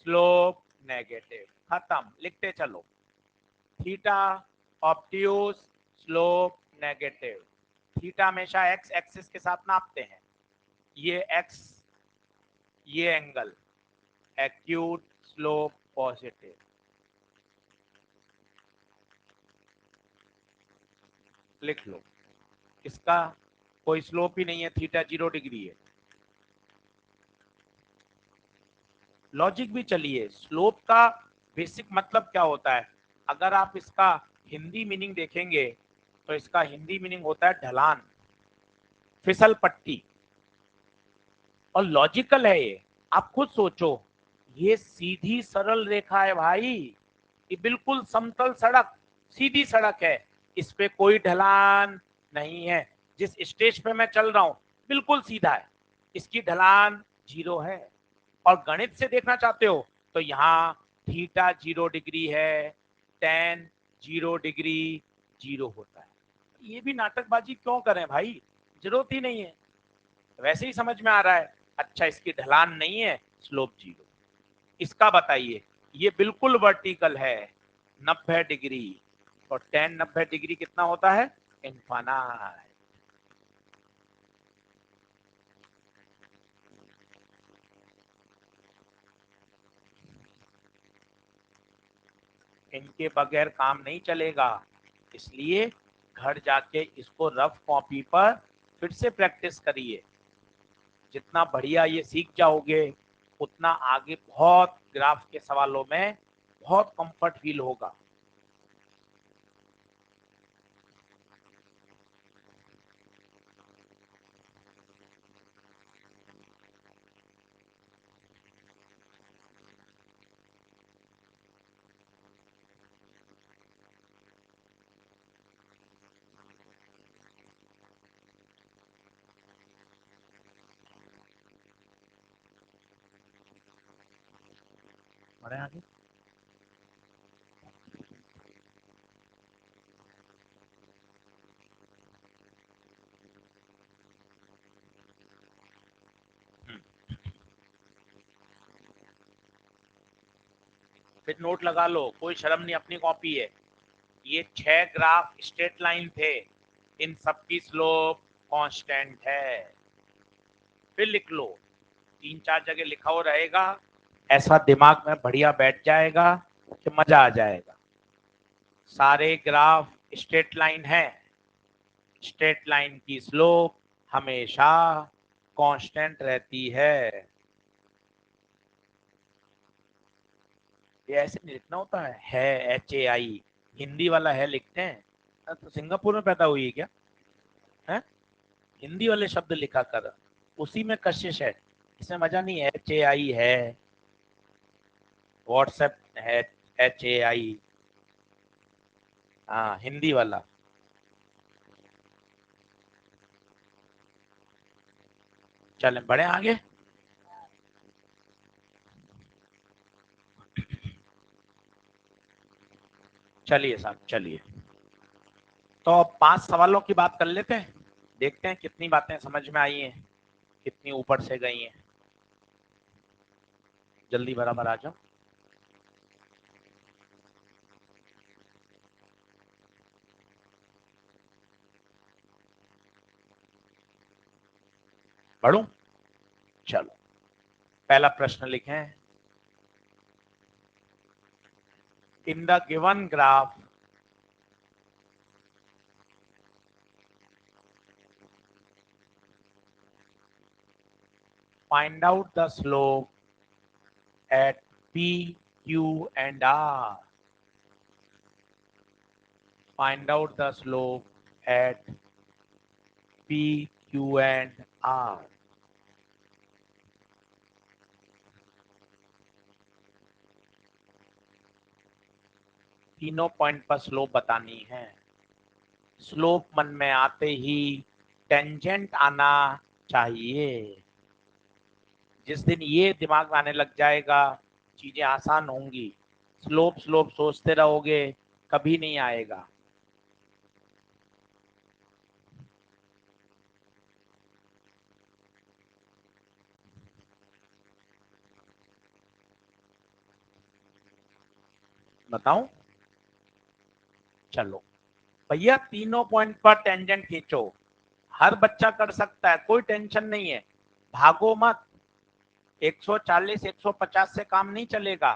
स्लोप नेगेटिव, खत्म। लिखते चलो, थीटा ऑप्टियूज, स्लोप नेगेटिव। थीटा हमेशा एक्स एक्सिस के साथ नापते हैं, ये एक्स, ये एंगल, एक्यूट स्लोप पॉजिटिव। लिख लो, इसका कोई स्लोप ही नहीं है, थीटा 0 डिग्री है। लॉजिक भी चलिए, स्लोप का बेसिक मतलब क्या होता है? अगर आप इसका हिंदी मीनिंग देखेंगे तो इसका हिंदी मीनिंग होता है ढलान, फिसल पट्टी। और लॉजिकल है ये, आप खुद सोचो, ये सीधी सरल रेखा है भाई, ये बिल्कुल समतल सड़क, सीधी सड़क है, इस पे कोई ढलान नहीं है। जिस स्टेज पे मैं चल रहा हूं बिल्कुल सीधा है, इसकी ढलान 0 है। और गणित से देखना चाहते हो तो यहाँ थीटा 0 डिग्री है, टेन 0 डिग्री 0 होता है। ये भी नाटकबाजी क्यों करें भाई, जरूरत ही नहीं है, वैसे ही समझ में आ रहा है। अच्छा इसकी ढलान नहीं है, स्लोप 0। इसका बताइए, ये बिल्कुल वर्टिकल है 90 डिग्री, और tan 90 डिग्री कितना होता है, इनफाइनाइट। इनके बगैर काम नहीं चलेगा, इसलिए घर जाके इसको रफ कॉपी पर फिर से प्रैक्टिस करिए। जितना बढ़िया ये सीख जाओगे, उतना आगे बहुत ग्राफ के सवालों में बहुत कंफर्ट फील होगा। बढ़े आगे। फिर नोट लगा लो, कोई शर्म नहीं, अपनी कॉपी है। ये 6 ग्राफ स्ट्रेट लाइन थे, इन सबकी स्लोप कांस्टेंट है। फिर लिख लो, 3-4 जगह लिखा हो रहेगा, ऐसा दिमाग में बढ़िया बैठ जाएगा कि मजा आ जाएगा। सारे ग्राफ स्ट्रेट लाइन है, स्ट्रेट लाइन की स्लोप हमेशा कांस्टेंट रहती है। ये ऐसे नहीं लिखना होता है HAI, हिंदी वाला है लिखते हैं। तो सिंगापुर में पैदा हुई है क्या है? हिंदी वाले शब्द लिखा कर, उसी में कशिश है, इसमें मजा नहीं है। HAI है, व्हाट्सएप है HAI, हाँ हिंदी वाला। चलें बढ़े आगे। चलिए साहब चलिए, तो अब 5 सवालों की बात कर लेते हैं, देखते हैं कितनी बातें समझ में आई हैं, कितनी ऊपर से गई हैं। जल्दी बराबर आ जाओ। पढ़ूं? चलो, पहला प्रश्न लिखें। In the given graph find out the slope at P, Q and R. Find out the slope at P, Q and R. तीनों पॉइंट पर स्लोप बतानी है। स्लोप मन में आते ही टेंजेंट आना चाहिए। जिस दिन ये दिमाग में आने लग जाएगा, चीजें आसान होंगी। स्लोप स्लोप सोचते रहोगे, कभी नहीं आएगा। बताऊं? चलो भैया, तीनों पॉइंट पर टेंजेंट खींचो। हर बच्चा कर सकता है, कोई टेंशन नहीं है। भागो मत, 140 150 से काम नहीं चलेगा।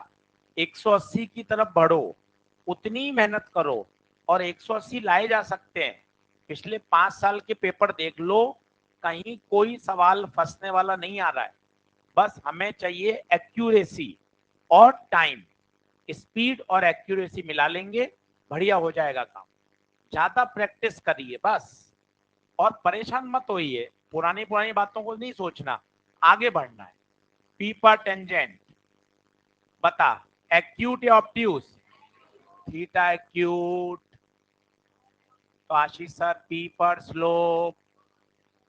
180 की तरफ बढ़ो, उतनी मेहनत करो, और 180 लाए जा सकते हैं। पिछले 5 साल के पेपर देख लो, कहीं कोई सवाल फंसने वाला नहीं आ रहा है। बस हमें चाहिए एक्यूरेसी और टाइम, स्पीड और एक्यूरेसी मिला लेंगे, बढ़िया हो जाएगा काम। ज्यादा प्रैक्टिस करिए बस, और परेशान मत होइए, पुरानी पुरानी बातों को नहीं सोचना, आगे बढ़ना है। पी पर टेंजेंट बता, एक्यूट या ऑब्ट्यूज? Theta acute. तो आशीष सर पी पर स्लोप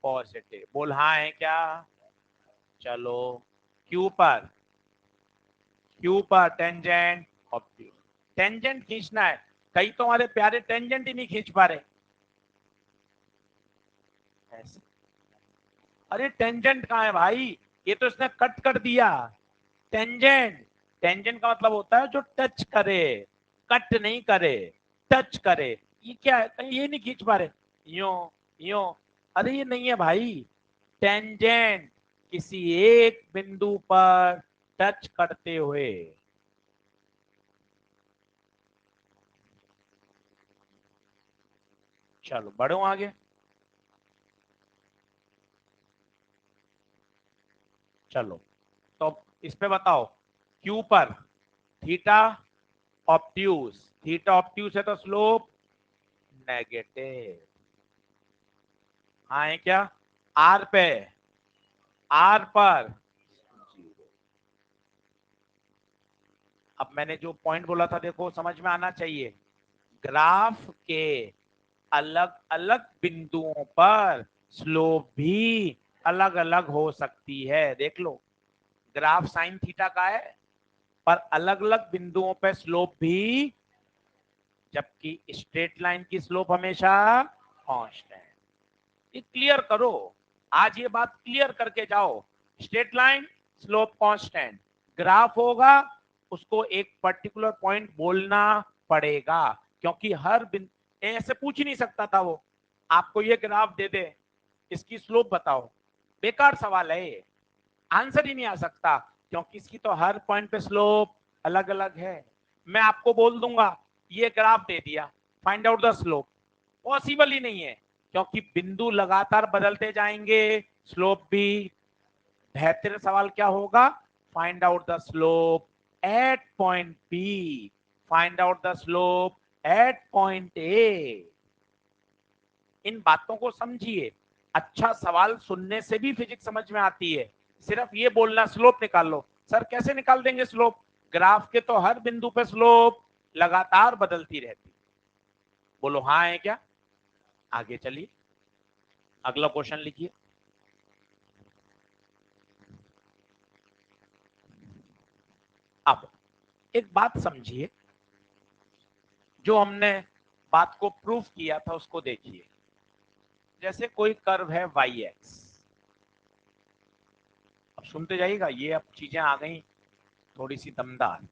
पॉजिटिव, बोल हाँ है क्या? चलो, क्यू पर, क्यू पर टेंजेंट ऑब्ट्यूज। टेंजेंट खींचना है, कई तो हमारे प्यारे टेंजेंट ही नहीं खींच पा रहे। ऐसे, अरे टेंजेंट कहाँ है भाई? ये तो इसने कट कर दिया। टेंजेंट, टेंजेंट का मतलब होता है जो टच करे, कट नहीं करे, टच करे। ये क्या है, कहीं ये नहीं खींच पा रहे, यो यो, अरे ये नहीं है भाई। टेंजेंट किसी एक बिंदु पर टच करते हुए। चलो बढ़ो आगे। चलो तो इस पे बताओ, क्यू पर थीटा ऑब्ट्यूज, थीटा ऑब्ट्यूज है तो स्लोप नेगेटिव। हाँ है क्या? आर पे, आर पर जीरो। अब मैंने जो पॉइंट बोला था देखो समझ में आना चाहिए, ग्राफ के अलग अलग बिंदुओं पर स्लोप भी अलग अलग हो सकती है। देख लो, ग्राफ साइन थीटा का है, पर अलग अलग बिंदुओं पर स्लोप भी, जबकि स्ट्रेट लाइन की स्लोप हमेशा कांस्टेंट। ये क्लियर करो, आज ये बात क्लियर करके जाओ। Straight line slope constant, graph होगा उसको एक पर्टिकुलर पॉइंट बोलना पड़ेगा, क्योंकि हर बिंदु ऐसे पूछ ही नहीं सकता था वो, आपको ये ग्राफ दे दे इसकी स्लोप बताओ, बेकार सवाल है ये, आंसर ही नहीं आ सकता, क्योंकि इसकी तो हर पॉइंट पे स्लोप अलग अलग है। मैं आपको बोल दूंगा ये ग्राफ दे दिया, find out the slope, possible ही नहीं है, क्योंकि बिंदु लगातार बदलते जाएंगे, स्लोप भी। बेहतर सवाल क्या होगा, find out the slope at point B, find out the slope at point A. इन बातों को समझिए, अच्छा सवाल सुनने से भी फिजिक्स समझ में आती है। सिर्फ ये बोलना स्लोप निकाल लो, सर कैसे निकाल देंगे स्लोप, ग्राफ के तो हर बिंदु पे स्लोप लगातार बदलती रहती। बोलो हाँ है क्या? आगे चलिए, अगला क्वेश्चन लिखिए। अब एक बात समझिए, जो हमने बात को प्रूफ किया था उसको देखिए। जैसे कोई कर्व है वाई एक्स, अब सुनते जाइएगा, ये अब चीजें आ गई थोड़ी सी दमदार।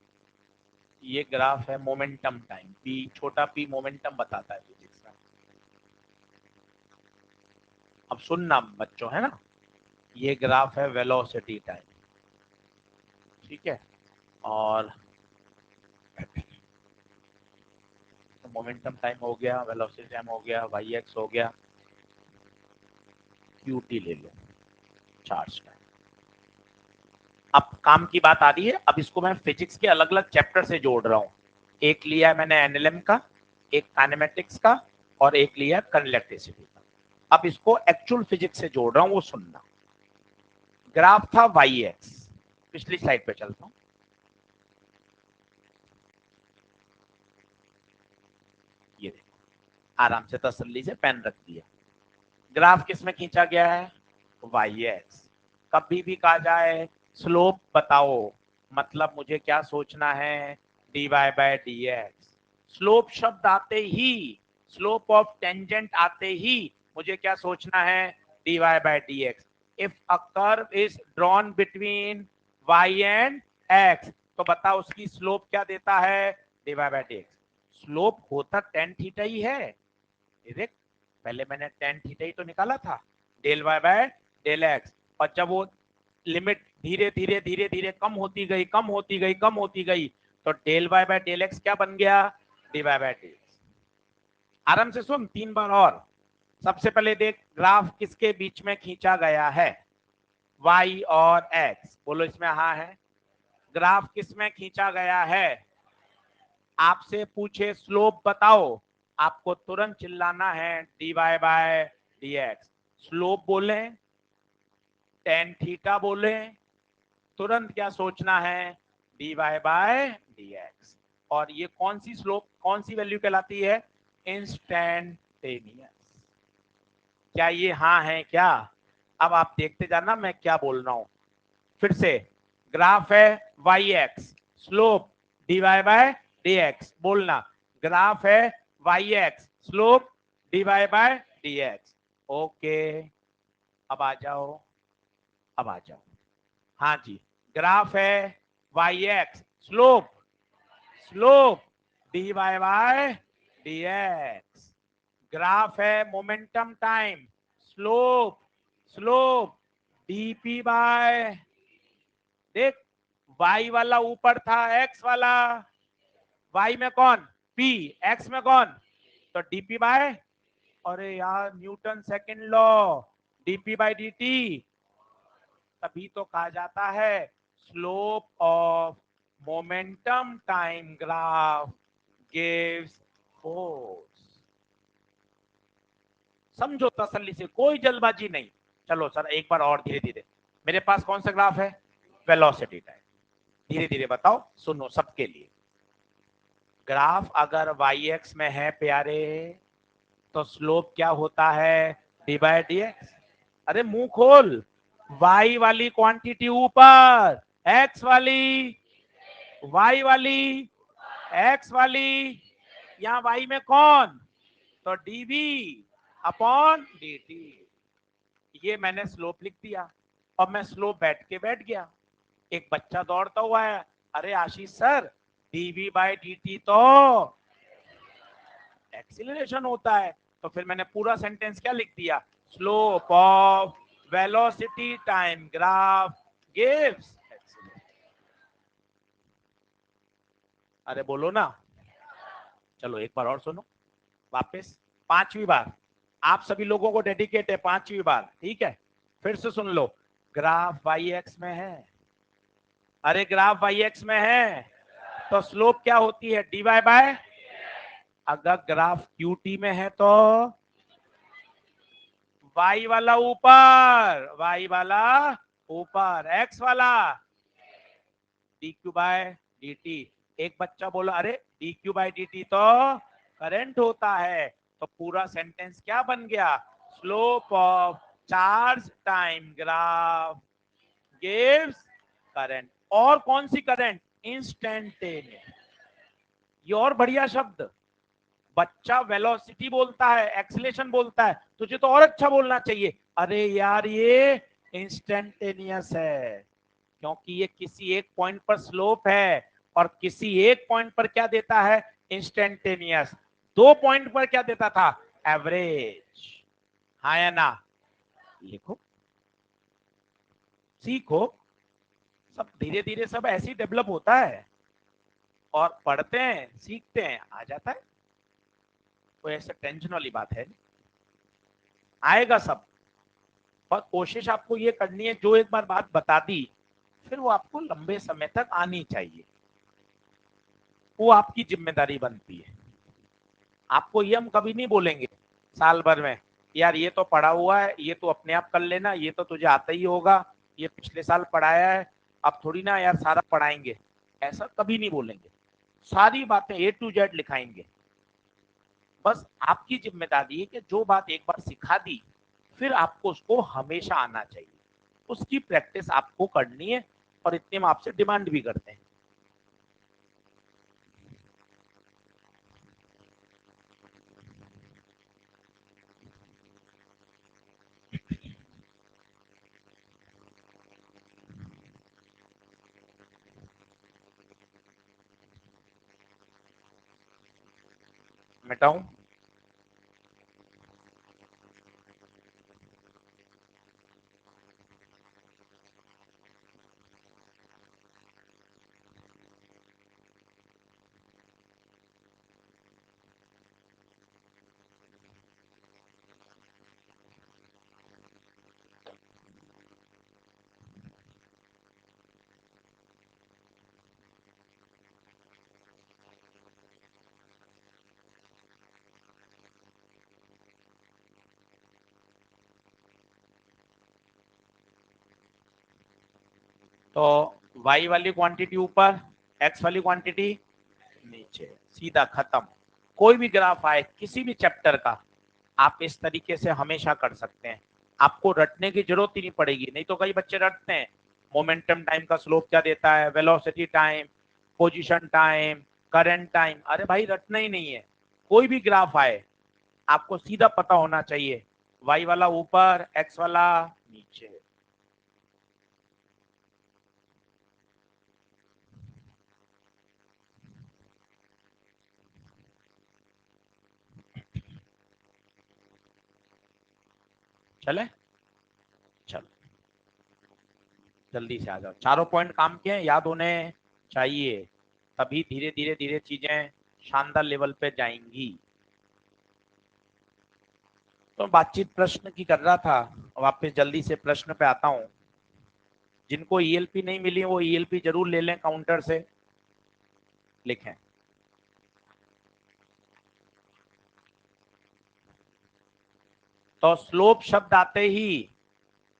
ये ग्राफ है मोमेंटम टाइम, पी छोटा पी मोमेंटम बताता है फिजिक्स में। अब सुनना बच्चों, है ना, ये ग्राफ है वेलोसिटी टाइम, ठीक है, और तो मोमेंटम टाइम हो गया, वेलोसिटी टाइम हो गया, वाई एक्स हो गया, क्यू टी ले लो, चार्ज टाइम। अब काम की बात आ रही है, अब इसको मैं फिजिक्स के अलग अलग चैप्टर से जोड़ रहा हूँ। एक लिया है मैंने एनएलएम का, एक काइनेमेटिक्स का, और एक लिया है कन्वेक्टिविटी का। अब इसको एक्चुअल फिजिक्स से जोड़ रहा हूँ, वो सुनना। ग्राफ था वाई एक्स, पिछली स्लाइड पे चलता हूँ। ये देखो, आराम से तसल्ली से पेन रख दिया। ग्राफ किस में खींचा गया है, वाई एक्स। कभी भी कहा जाए स्लोप बताओ, मतलब मुझे क्या सोचना है, d y by d x. Slope शब्द आते ही, स्लोप ऑफ टेंजेंट आते ही मुझे क्या सोचना है, d y by d x. If a curve is drawn between y and x, तो बताओ उसकी स्लोप क्या देता है, d y by d x. Slope होता टेन थीटा ही है, देख पहले मैंने टेन थीटा ही तो निकाला था, del y by del x. और जब वो लिमिट धीरे धीरे धीरे धीरे कम होती गई, कम होती गई, कम होती गई, तो del y by del x क्या बन गया, d y by d x. आराम से सुन तीन बार और। सबसे पहले देख, ग्राफ किसके बीच में खींचा गया है, वाई और एक्स, बोलो इसमें हाँ है। ग्राफ किस में खींचा गया है, आपसे पूछे स्लोप बताओ, आपको तुरंत चिल्लाना है d y by d x. Slope बोले, टेन थीटा बोले, तुरंत क्या सोचना है, d y by d x. और ये कौन सी स्लोप, कौन सी वैल्यू कहलाती है, इंस्टेंटेनियस। क्या ये हाँ है क्या? अब आप देखते जाना मैं क्या बोल रहा हूं। फिर से, ग्राफ है y x, slope d y by d x, बोलना। ग्राफ है y x, slope d y by d x. Okay, अब आ जाओ, अब आ जाओ। हाँ जी, ग्राफ है y x, slope slope d y by d x. Graph है momentum time, slope slope DP by, देख वाई वाला ऊपर था, एक्स वाला, वाई में कौन पी, एक्स में कौन, तो डीपी बाय, अरे यार Newton second law, d p by d t. तभी तो कहा जाता है slope of momentum time graph gives force. समझो तसल्ली से, कोई जल्दबाजी नहीं। चलो सर एक बार और धीरे धीरे, मेरे पास कौन सा ग्राफ है, वेलोसिटी टाइम, धीरे धीरे बताओ, सुनो सबके लिए। ग्राफ अगर वाई एक्स में है प्यारे, तो स्लोप क्या होता है, डी बाई डी एक्स। अरे मुंह खोल, वाई वाली क्वांटिटी ऊपर, एक्स वाली, वाई वाली, एक्स वाली, यहाँ वाई में कौन, तो डीवी अपॉन dt। ये मैंने स्लोप लिख दिया और मैं स्लोप बैठ गया। एक बच्चा दौड़ता हुआ है, अरे आशीष सर डीवी बाई dt तो एक्सीलरेशन होता है। तो फिर मैंने पूरा सेंटेंस क्या लिख दिया, slope of velocity time graph gives acceleration. अरे बोलो ना, चलो एक बार और सुनो वापस, पांचवी बार, आप सभी लोगों को डेडिकेट है, पांचवी बार, ठीक है, फिर से सुन लो। ग्राफ वाई एक्स में है, अरे ग्राफ वाई एक्स में है, तो स्लोप क्या होती है, डी वाई बाय, अगर ग्राफ क्यू टी में है तो वाई वाला ऊपर, वाई वाला ऊपर, एक्स वाला d q by d t. एक बच्चा बोला अरे d q by d t तो करंट होता है, तो पूरा सेंटेंस क्या बन गया, slope of charge time graph gives current. और कौन सी करंट, इंस्टेंटेनियस। ये और बढ़िया शब्द, बच्चा वेलोसिटी बोलता है, एक्सीलरेशन बोलता है, तुझे तो और अच्छा बोलना चाहिए, अरे यार ये इंस्टेंटेनियस है, क्योंकि ये किसी एक पॉइंट पर स्लोप है और किसी एक पॉइंट पर क्या देता है, इंस्टेंटेनियस। दो पॉइंट पर क्या देता था, एवरेज। हाँ या ना, लिखो सीखो, सब धीरे धीरे सब ऐसे ही डेवलप होता है, और पढ़ते हैं सीखते हैं आ जाता है, कोई ऐसा टेंशन वाली बात है नहीं, आएगा सब। पर कोशिश आपको ये करनी है, जो एक बार बात बता दी फिर वो आपको लंबे समय तक आनी चाहिए, वो आपकी जिम्मेदारी बनती है। आपको ये हम कभी नहीं बोलेंगे साल भर में, यार ये तो पढ़ा हुआ है, ये तो अपने आप कर लेना, ये तो तुझे आता ही होगा, ये पिछले साल पढ़ाया है, अब थोड़ी ना यार सारा पढ़ाएंगे, ऐसा कभी नहीं बोलेंगे। सारी बातें ए टू जेड लिखाएंगे। बस आपकी जिम्मेदारी है कि जो बात एक बार सिखा दी फिर आपको उसको हमेशा आना चाहिए, उसकी प्रैक्टिस आपको करनी है, और इतने हम आपसे डिमांड भी करते हैं। मिटाऊं, तो y वाली क्वांटिटी ऊपर, x वाली क्वांटिटी नीचे, सीधा खत्म। कोई भी ग्राफ आए किसी भी चैप्टर का, आप इस तरीके से हमेशा कर सकते हैं, आपको रटने की जरूरत ही नहीं पड़ेगी। नहीं तो कई बच्चे रटते हैं, मोमेंटम टाइम का स्लोप क्या देता है, velocity time, position time, current time, अरे भाई रटना ही नहीं है। कोई भी ग्राफ आए आपको सीधा पता होना चाहिए, y वाला ऊपर, x वाला नीचे। जल्दी से आ जाओ, चारों पॉइंट काम के हैं, याद होने चाहिए, तभी धीरे धीरे धीरे चीजें शानदार लेवल पे जाएंगी। तो बातचीत प्रश्न की कर रहा था, वापस जल्दी से प्रश्न पे आता हूं। जिनको ईएलपी नहीं मिली वो ईएलपी जरूर ले लें, काउंटर से लिखें। तो स्लोप शब्द आते ही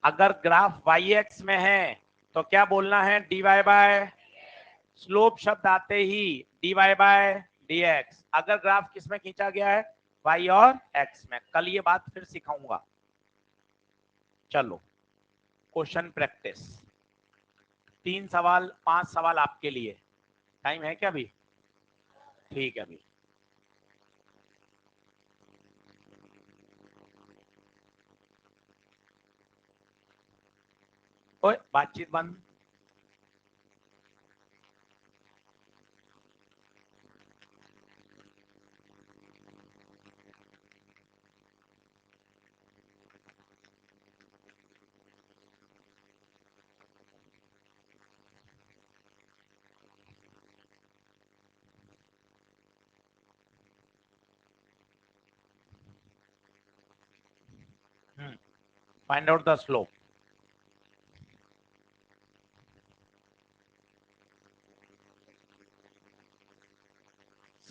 अगर ग्राफ वाई एक्स में है तो क्या बोलना है, डी वाई बाय, स्लोप शब्द आते ही d y by d x. अगर ग्राफ किस में खींचा गया है, वाई और एक्स में। कल ये बात फिर सिखाऊंगा। चलो क्वेश्चन प्रैक्टिस, 3 सवाल 5 सवाल आपके लिए। टाइम है क्या अभी? ठीक है अभी। ओए बातचीत बंद। Find out the slope.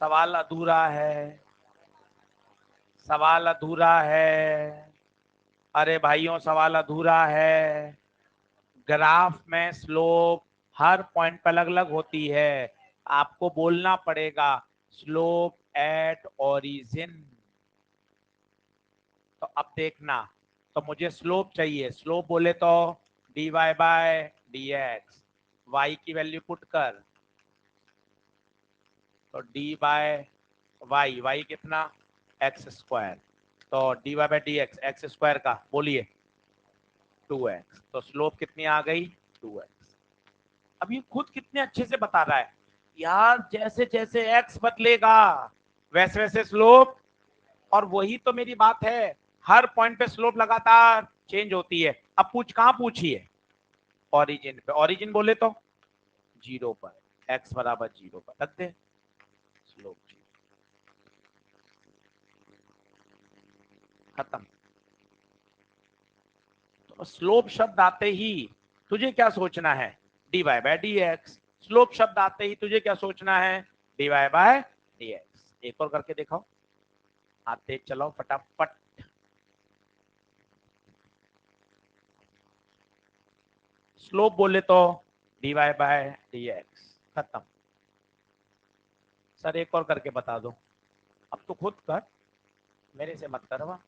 सवाल अधूरा है, सवाल अधूरा है। अरे भाइयों सवाल अधूरा है। ग्राफ में स्लोप हर पॉइंट पर अलग अलग होती है, आपको बोलना पड़ेगा स्लोप एट ओरिजिन। तो अब देखना, तो मुझे स्लोप चाहिए, स्लोप बोले तो d y by d x. Y की वैल्यू पुट कर, तो डी बाय वाई, वाई कितना, एक्स स्क्वायर। तो d y by d x, x square का बोलिए 2x। तो स्लोप कितनी आ गई, 2x। अब ये खुद कितने अच्छे से बता रहा है यार, जैसे जैसे x बदलेगा वैसे वैसे स्लोप। और वही तो मेरी बात है, हर पॉइंट पे स्लोप लगातार चेंज होती है। अब कहाँ पूछी है, ओरिजिन पे। ओरिजिन बोले तो 0 पर, x बराबर 0 पर रख दे स्लोप, खत्म। तो स्लोप शब्द आते ही तुझे क्या सोचना है, d y by d x. Slope शब्द आते ही तुझे क्या सोचना है, d y by d x. एक और करके दिखाओ, आते चलो फटाफट। स्लोप बोले तो d y by d x, खत्म। सर एक और करके बता दो, अब तो खुद कर, मेरे से मत करवा।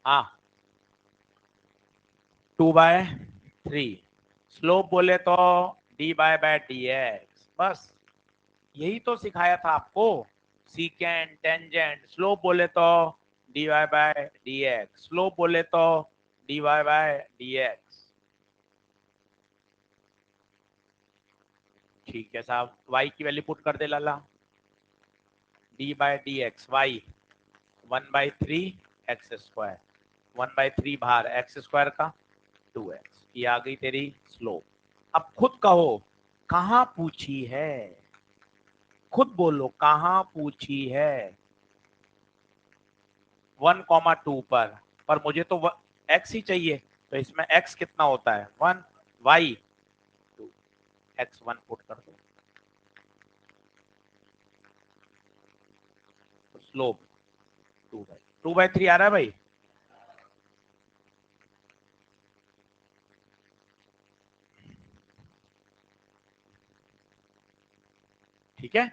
हाँ 2/3। स्लोप बोले तो d by by d x, बस यही तो सिखाया था आपको। सीकेंट टेंजेंट, स्लोप बोले तो d y by d x, slope बोले तो d y by d x. ठीक है साहब, y की वैल्यू पुट कर दे लाला, d by d x y 1/3 x square, 1/3 बाहर एक्स स्क्वायर का 2x। ये आ गई तेरी स्लोप। अब खुद कहो कहाँ पूछी है, खुद बोलो कहाँ पूछी है, 1,2 पर मुझे तो एक्स ही चाहिए, तो इसमें एक्स कितना होता है 1, वाई 2, एक्स 1 पुट कर दो, तो स्लोप 2/3 आ रहा है भाई। ठीक है,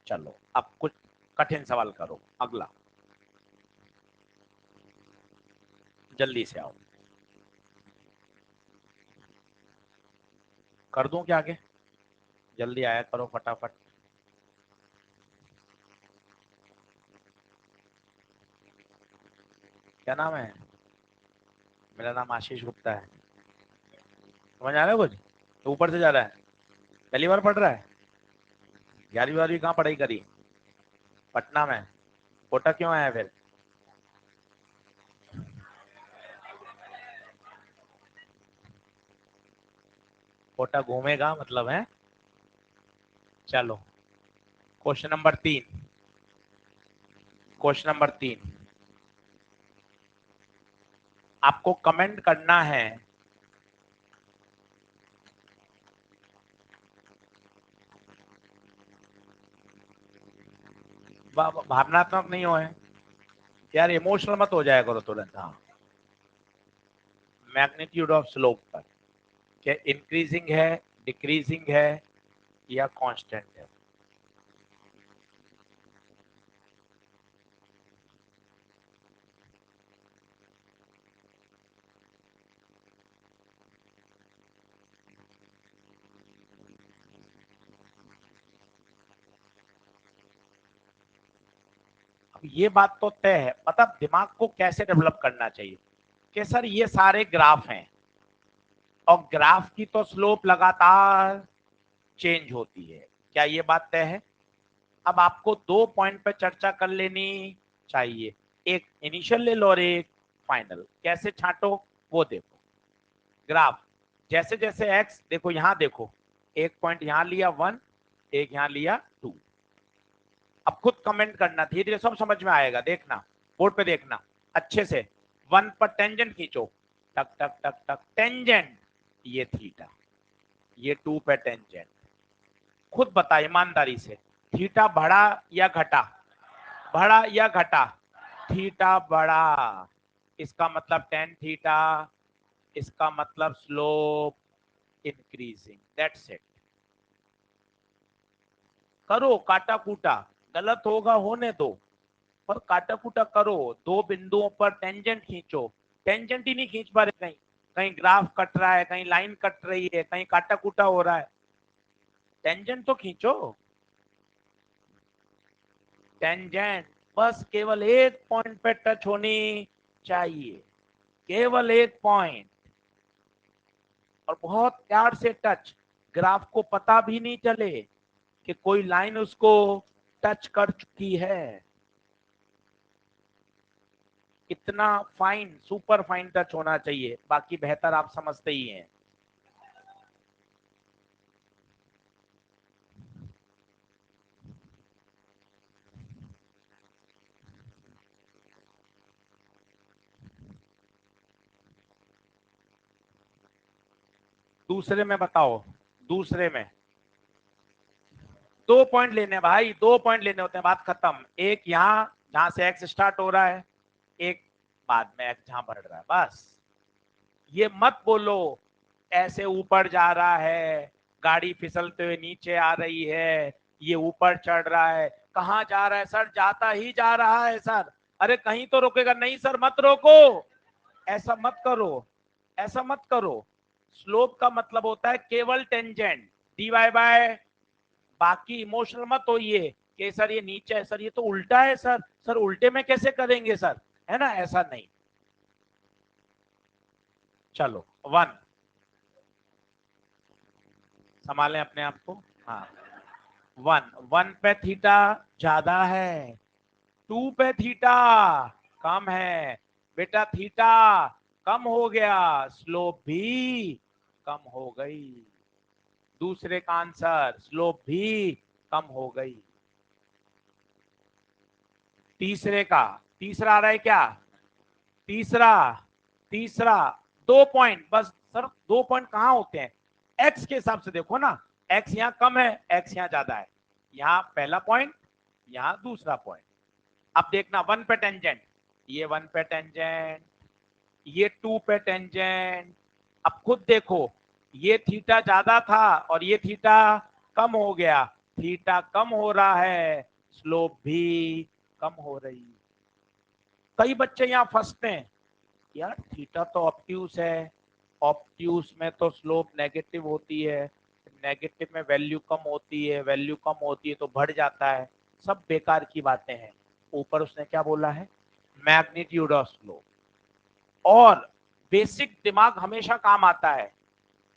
चलो अब कुछ कठिन सवाल करो अगला, जल्दी से आओ। कर दूं क्या आगे, जल्दी आया करो फटाफट। क्या नाम है? मेरा नाम आशीष गुप्ता है। समझ आ रहा है कुछ? तो ऊपर से जा रहा है, पहली बार पढ़ रहा है? 11वीं 12वीं कहाँ पढ़ाई करी? पटना में। कोटा क्यों आया फिर? कोटा घूमेगा मतलब है। चलो, क्वेश्चन नंबर 3 आपको कमेंट करना है। भावनात्मक नहीं हो है यार, इमोशनल मत हो जाया करो तुरंत। हाँ, मैग्नीट्यूड ऑफ स्लोप पर क्या इंक्रीजिंग है, डिक्रीजिंग है या कांस्टेंट है? अब ये बात तो तय है, मतलब दिमाग को कैसे डेवलप करना चाहिए कि सर ये सारे ग्राफ हैं और ग्राफ की तो स्लोप लगातार चेंज होती है, क्या ये बात तय है? अब आपको 2 पॉइंट पे चर्चा कर लेनी चाहिए, एक इनिशियल ले लो और एक फाइनल। कैसे छांटो वो देखो। ग्राफ जैसे जैसे एक्स, देखो यहां देखो, एक पॉइंट यहां लिया 1, एक यहां लिया 2। अब खुद कमेंट करना, धीरे धीरे सब समझ में आएगा, देखना बोर्ड पे देखना अच्छे से। 1 पर टेंजेंट खींचो, टक टक टक टक टेंजेंट, ये थीटा, ये 2 पे टेंजेंट। खुद बता ईमानदारी से, थीटा बढ़ा या घटा? बढ़ा या घटा? थीटा बढ़ा, इसका मतलब टेन थीटा, इसका मतलब स्लोप इंक्रीजिंग, दैट्स इट। करो काटा कूटा, गलत होगा होने दो, पर काटा कूटा करो। 2 बिंदुओं पर टेंजेंट खींचो, टेंजेंट ही नहीं खींच पा रहे, कहीं कहीं ग्राफ कट रहा है, कहीं लाइन कट रही है, कहीं काटा कूटा हो रहा है, टेंजेंट तो खींचो। टेंजेंट बस केवल एक पॉइंट पे टच होनी चाहिए, केवल एक पॉइंट, और बहुत प्यार से टच, ग्राफ को पता भी नहीं चले कि कोई लाइन उसको टच कर चुकी है। इतना फाइन, सुपर फाइन टच होना चाहिए, बाकी बेहतर आप समझते ही हैं। दूसरे में बताओ, दूसरे में 2 पॉइंट लेने भाई, 2 पॉइंट लेने होते हैं, बात खत्म। एक यहाँ जहां से एक्स स्टार्ट हो रहा है, एक बाद में एक्स जहां बढ़ रहा है, बस। ये मत बोलो ऐसे ऊपर जा रहा है, गाड़ी फिसलते हुए नीचे आ रही है, ये ऊपर चढ़ रहा है, कहाँ जा रहा है सर? जाता ही जा रहा है सर। अरे कहीं तो रोकेगा नहीं सर, मत रोको, ऐसा मत करो, ऐसा मत करो। स्लोप का मतलब होता है केवल टेंजेंट, dy बाय, बाकी इमोशनल मत होइए कि सर ये नीचे है, सर ये तो उल्टा है सर, सर उल्टे में कैसे करेंगे सर, है ना, ऐसा नहीं। चलो 1, संभालें अपने आप को। हाँ, 1 पे थीटा ज्यादा है, 2 पे थीटा कम है। बेटा थीटा कम हो गया, स्लोप भी कम हो गई। दूसरे का आंसर, स्लोप भी कम हो गई। तीसरे का, तीसरा आ रहा है क्या? तीसरा, तीसरा 2 पॉइंट, बस सर 2 पॉइंट कहाँ होते हैं, एक्स के हिसाब से देखो ना, एक्स यहाँ कम है, एक्स यहाँ ज्यादा है, यहाँ पहला पॉइंट, यहाँ दूसरा पॉइंट। अब देखना 1 पे टेंजेंट, ये 1 पे टेंजेंट, ये 2 पे टेंजेंट। अब खुद देखो, ये थीटा ज्यादा था और ये थीटा कम हो गया, थीटा कम हो रहा है, स्लोप भी कम हो रही। कई बच्चे यहाँ फंसते हैं, यार थीटा तो ऑब्ट्यूस है, ऑब्ट्यूस में तो स्लोप नेगेटिव होती है, नेगेटिव में वैल्यू कम होती है, वैल्यू कम होती है तो बढ़ जाता है, सब बेकार की बातें हैं। ऊपर उसने क्या बोला है, मैग्नीट्यूड ऑफ स्लोप। और बेसिक दिमाग हमेशा काम आता है।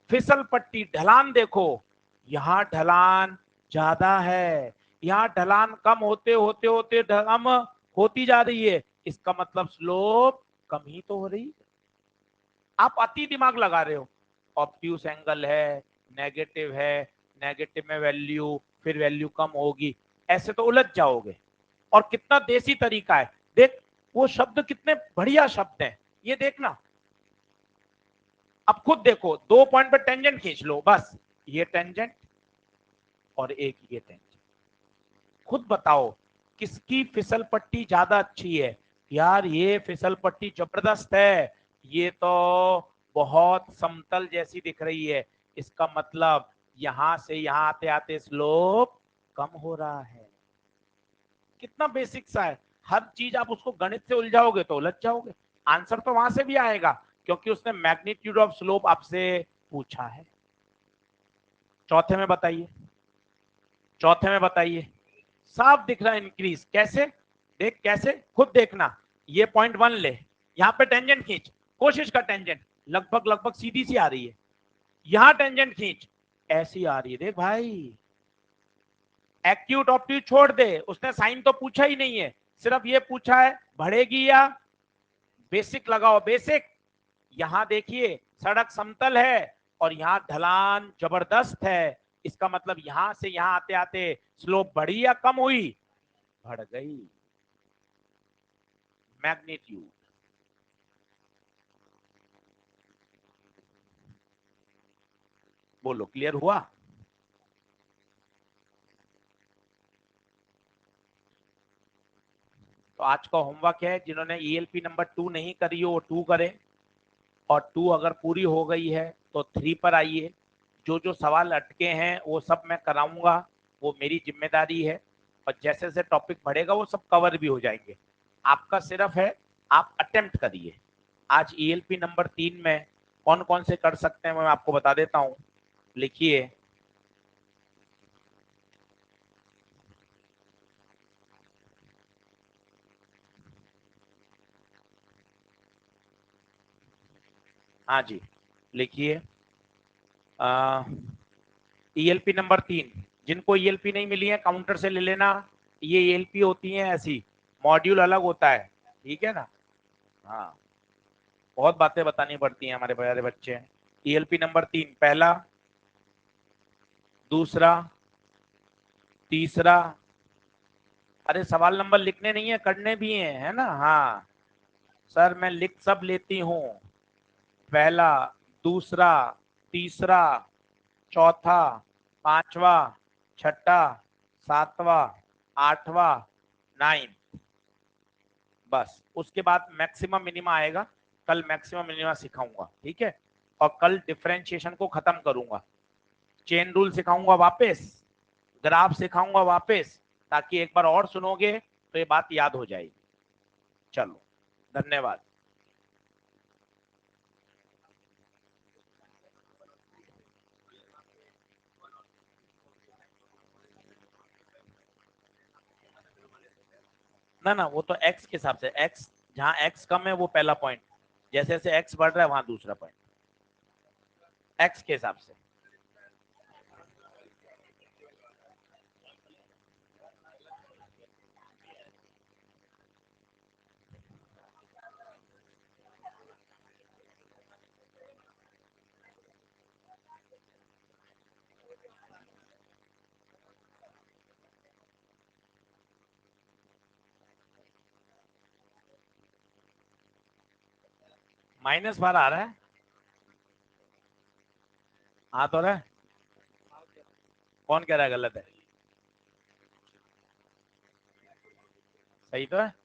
फिसल पट्टी ढलान देखो, यहाँ ढलान ज्यादा है, यहाँ ढलान कम होते होते होते कम होती जा रही है, इसका मतलब स्लोप कम ही तो हो रही है। आप अति दिमाग लगा रहे हो, ऑब्ट्यूस एंगल है, नेगेटिव है, नेगेटिव में वैल्यू, फिर वैल्यू कम होगी, ऐसे तो उलझ जाओगे। और कितना देसी तरीका है, देख वो शब्द कितने बढ़िया शब्द हैं, ये देखना। अब खुद देखो, 2 पॉइंट पर टेंजेंट खींच लो, बस ये टेंजेंट और एक ये टेंजेंट, खुद बताओ किसकी फिसल पट्टी ज्यादा अच्छी है। यार ये फिसल पट्टी जबरदस्त है, ये तो बहुत समतल जैसी दिख रही है, इसका मतलब यहां से यहां आते आते स्लोप कम हो रहा है। कितना बेसिक सा है, हर चीज आप उसको गणित से उलझाओगे तो उलझ जाओगे। आंसर तो वहां से भी आएगा क्योंकि उसने मैग्नीट्यूड ऑफ स्लोप आपसे पूछा है। चौथे में बताइए, चौथे में बताइए, साफ दिख रहा है इंक्रीज, कैसे, देख कैसे, खुद देखना। ये पॉइंट 1 ले, यहाँ पे टेंजेंट खींच, कोशिश कर, टेंजेंट लगभग लगभग सीधी सी आ रही है, यहां टेंजेंट खींच, ऐसी आ रही है, देख भाई। एक्यूट ऑप्ट्यूट छोड़ दे, उसने साइन तो पूछा ही नहीं है, सिर्फ ये पूछा है बढ़ेगी या, बेसिक लगाओ बेसिक। यहां देखिए सड़क समतल है और यहां ढलान जबरदस्त है, इसका मतलब यहां से यहां आते आते स्लोप बढ़ी या कम हुई, बढ़ गई। मैग्नीट्यूड, बोलो क्लियर हुआ। तो आज का होमवर्क है, जिन्होंने ईएलपी नंबर 2 नहीं करी हो वो 2 करें, और 2 अगर पूरी हो गई है तो 3 पर आइए। जो जो सवाल अटके हैं वो सब मैं कराऊंगा, वो मेरी जिम्मेदारी है, और जैसे जैसे टॉपिक बढ़ेगा वो सब कवर भी हो जाएंगे। आपका सिर्फ है, आप अटेम्प्ट करिए। आज ईएलपी नंबर 3 में कौन कौन से कर सकते हैं मैं आपको बता देता हूँ, लिखिए। हाँ जी, लिखिए। ईएलपी नंबर 3, जिनको ईएलपी नहीं मिली है काउंटर से ले लेना, ये ईएलपी होती है ऐसी, मॉड्यूल अलग होता है, ठीक है ना। हाँ, बहुत बातें बतानी पड़ती हैं, हमारे प्यारे बच्चे। ईएलपी नंबर 3, पहला, दूसरा, तीसरा, अरे सवाल नंबर लिखने नहीं है, करने भी है ना। हाँ सर मैं लिख सब लेती हूँ, पहला, दूसरा, तीसरा, चौथा, पांचवा, छठा, सातवां, आठवां, 9, बस उसके बाद मैक्सिमम मिनिमा आएगा। कल मैक्सिमम मिनिमा सिखाऊंगा, ठीक है। और कल डिफरेंशिएशन को खत्म करूंगा, चेन रूल सिखाऊंगा वापस, ग्राफ सिखाऊंगा वापस, ताकि एक बार और सुनोगे तो ये बात याद हो जाएगी। चलो, धन्यवाद। ना ना, वो तो एक्स के हिसाब से, एक्स जहां एक्स कम है वो पहला पॉइंट, जैसे जैसे एक्स बढ़ रहा है वहां दूसरा पॉइंट, एक्स के हिसाब से। माइनस बार आ रहा है, हाँ तो रहा है, कौन कह रहा है गलत है? सही तो है।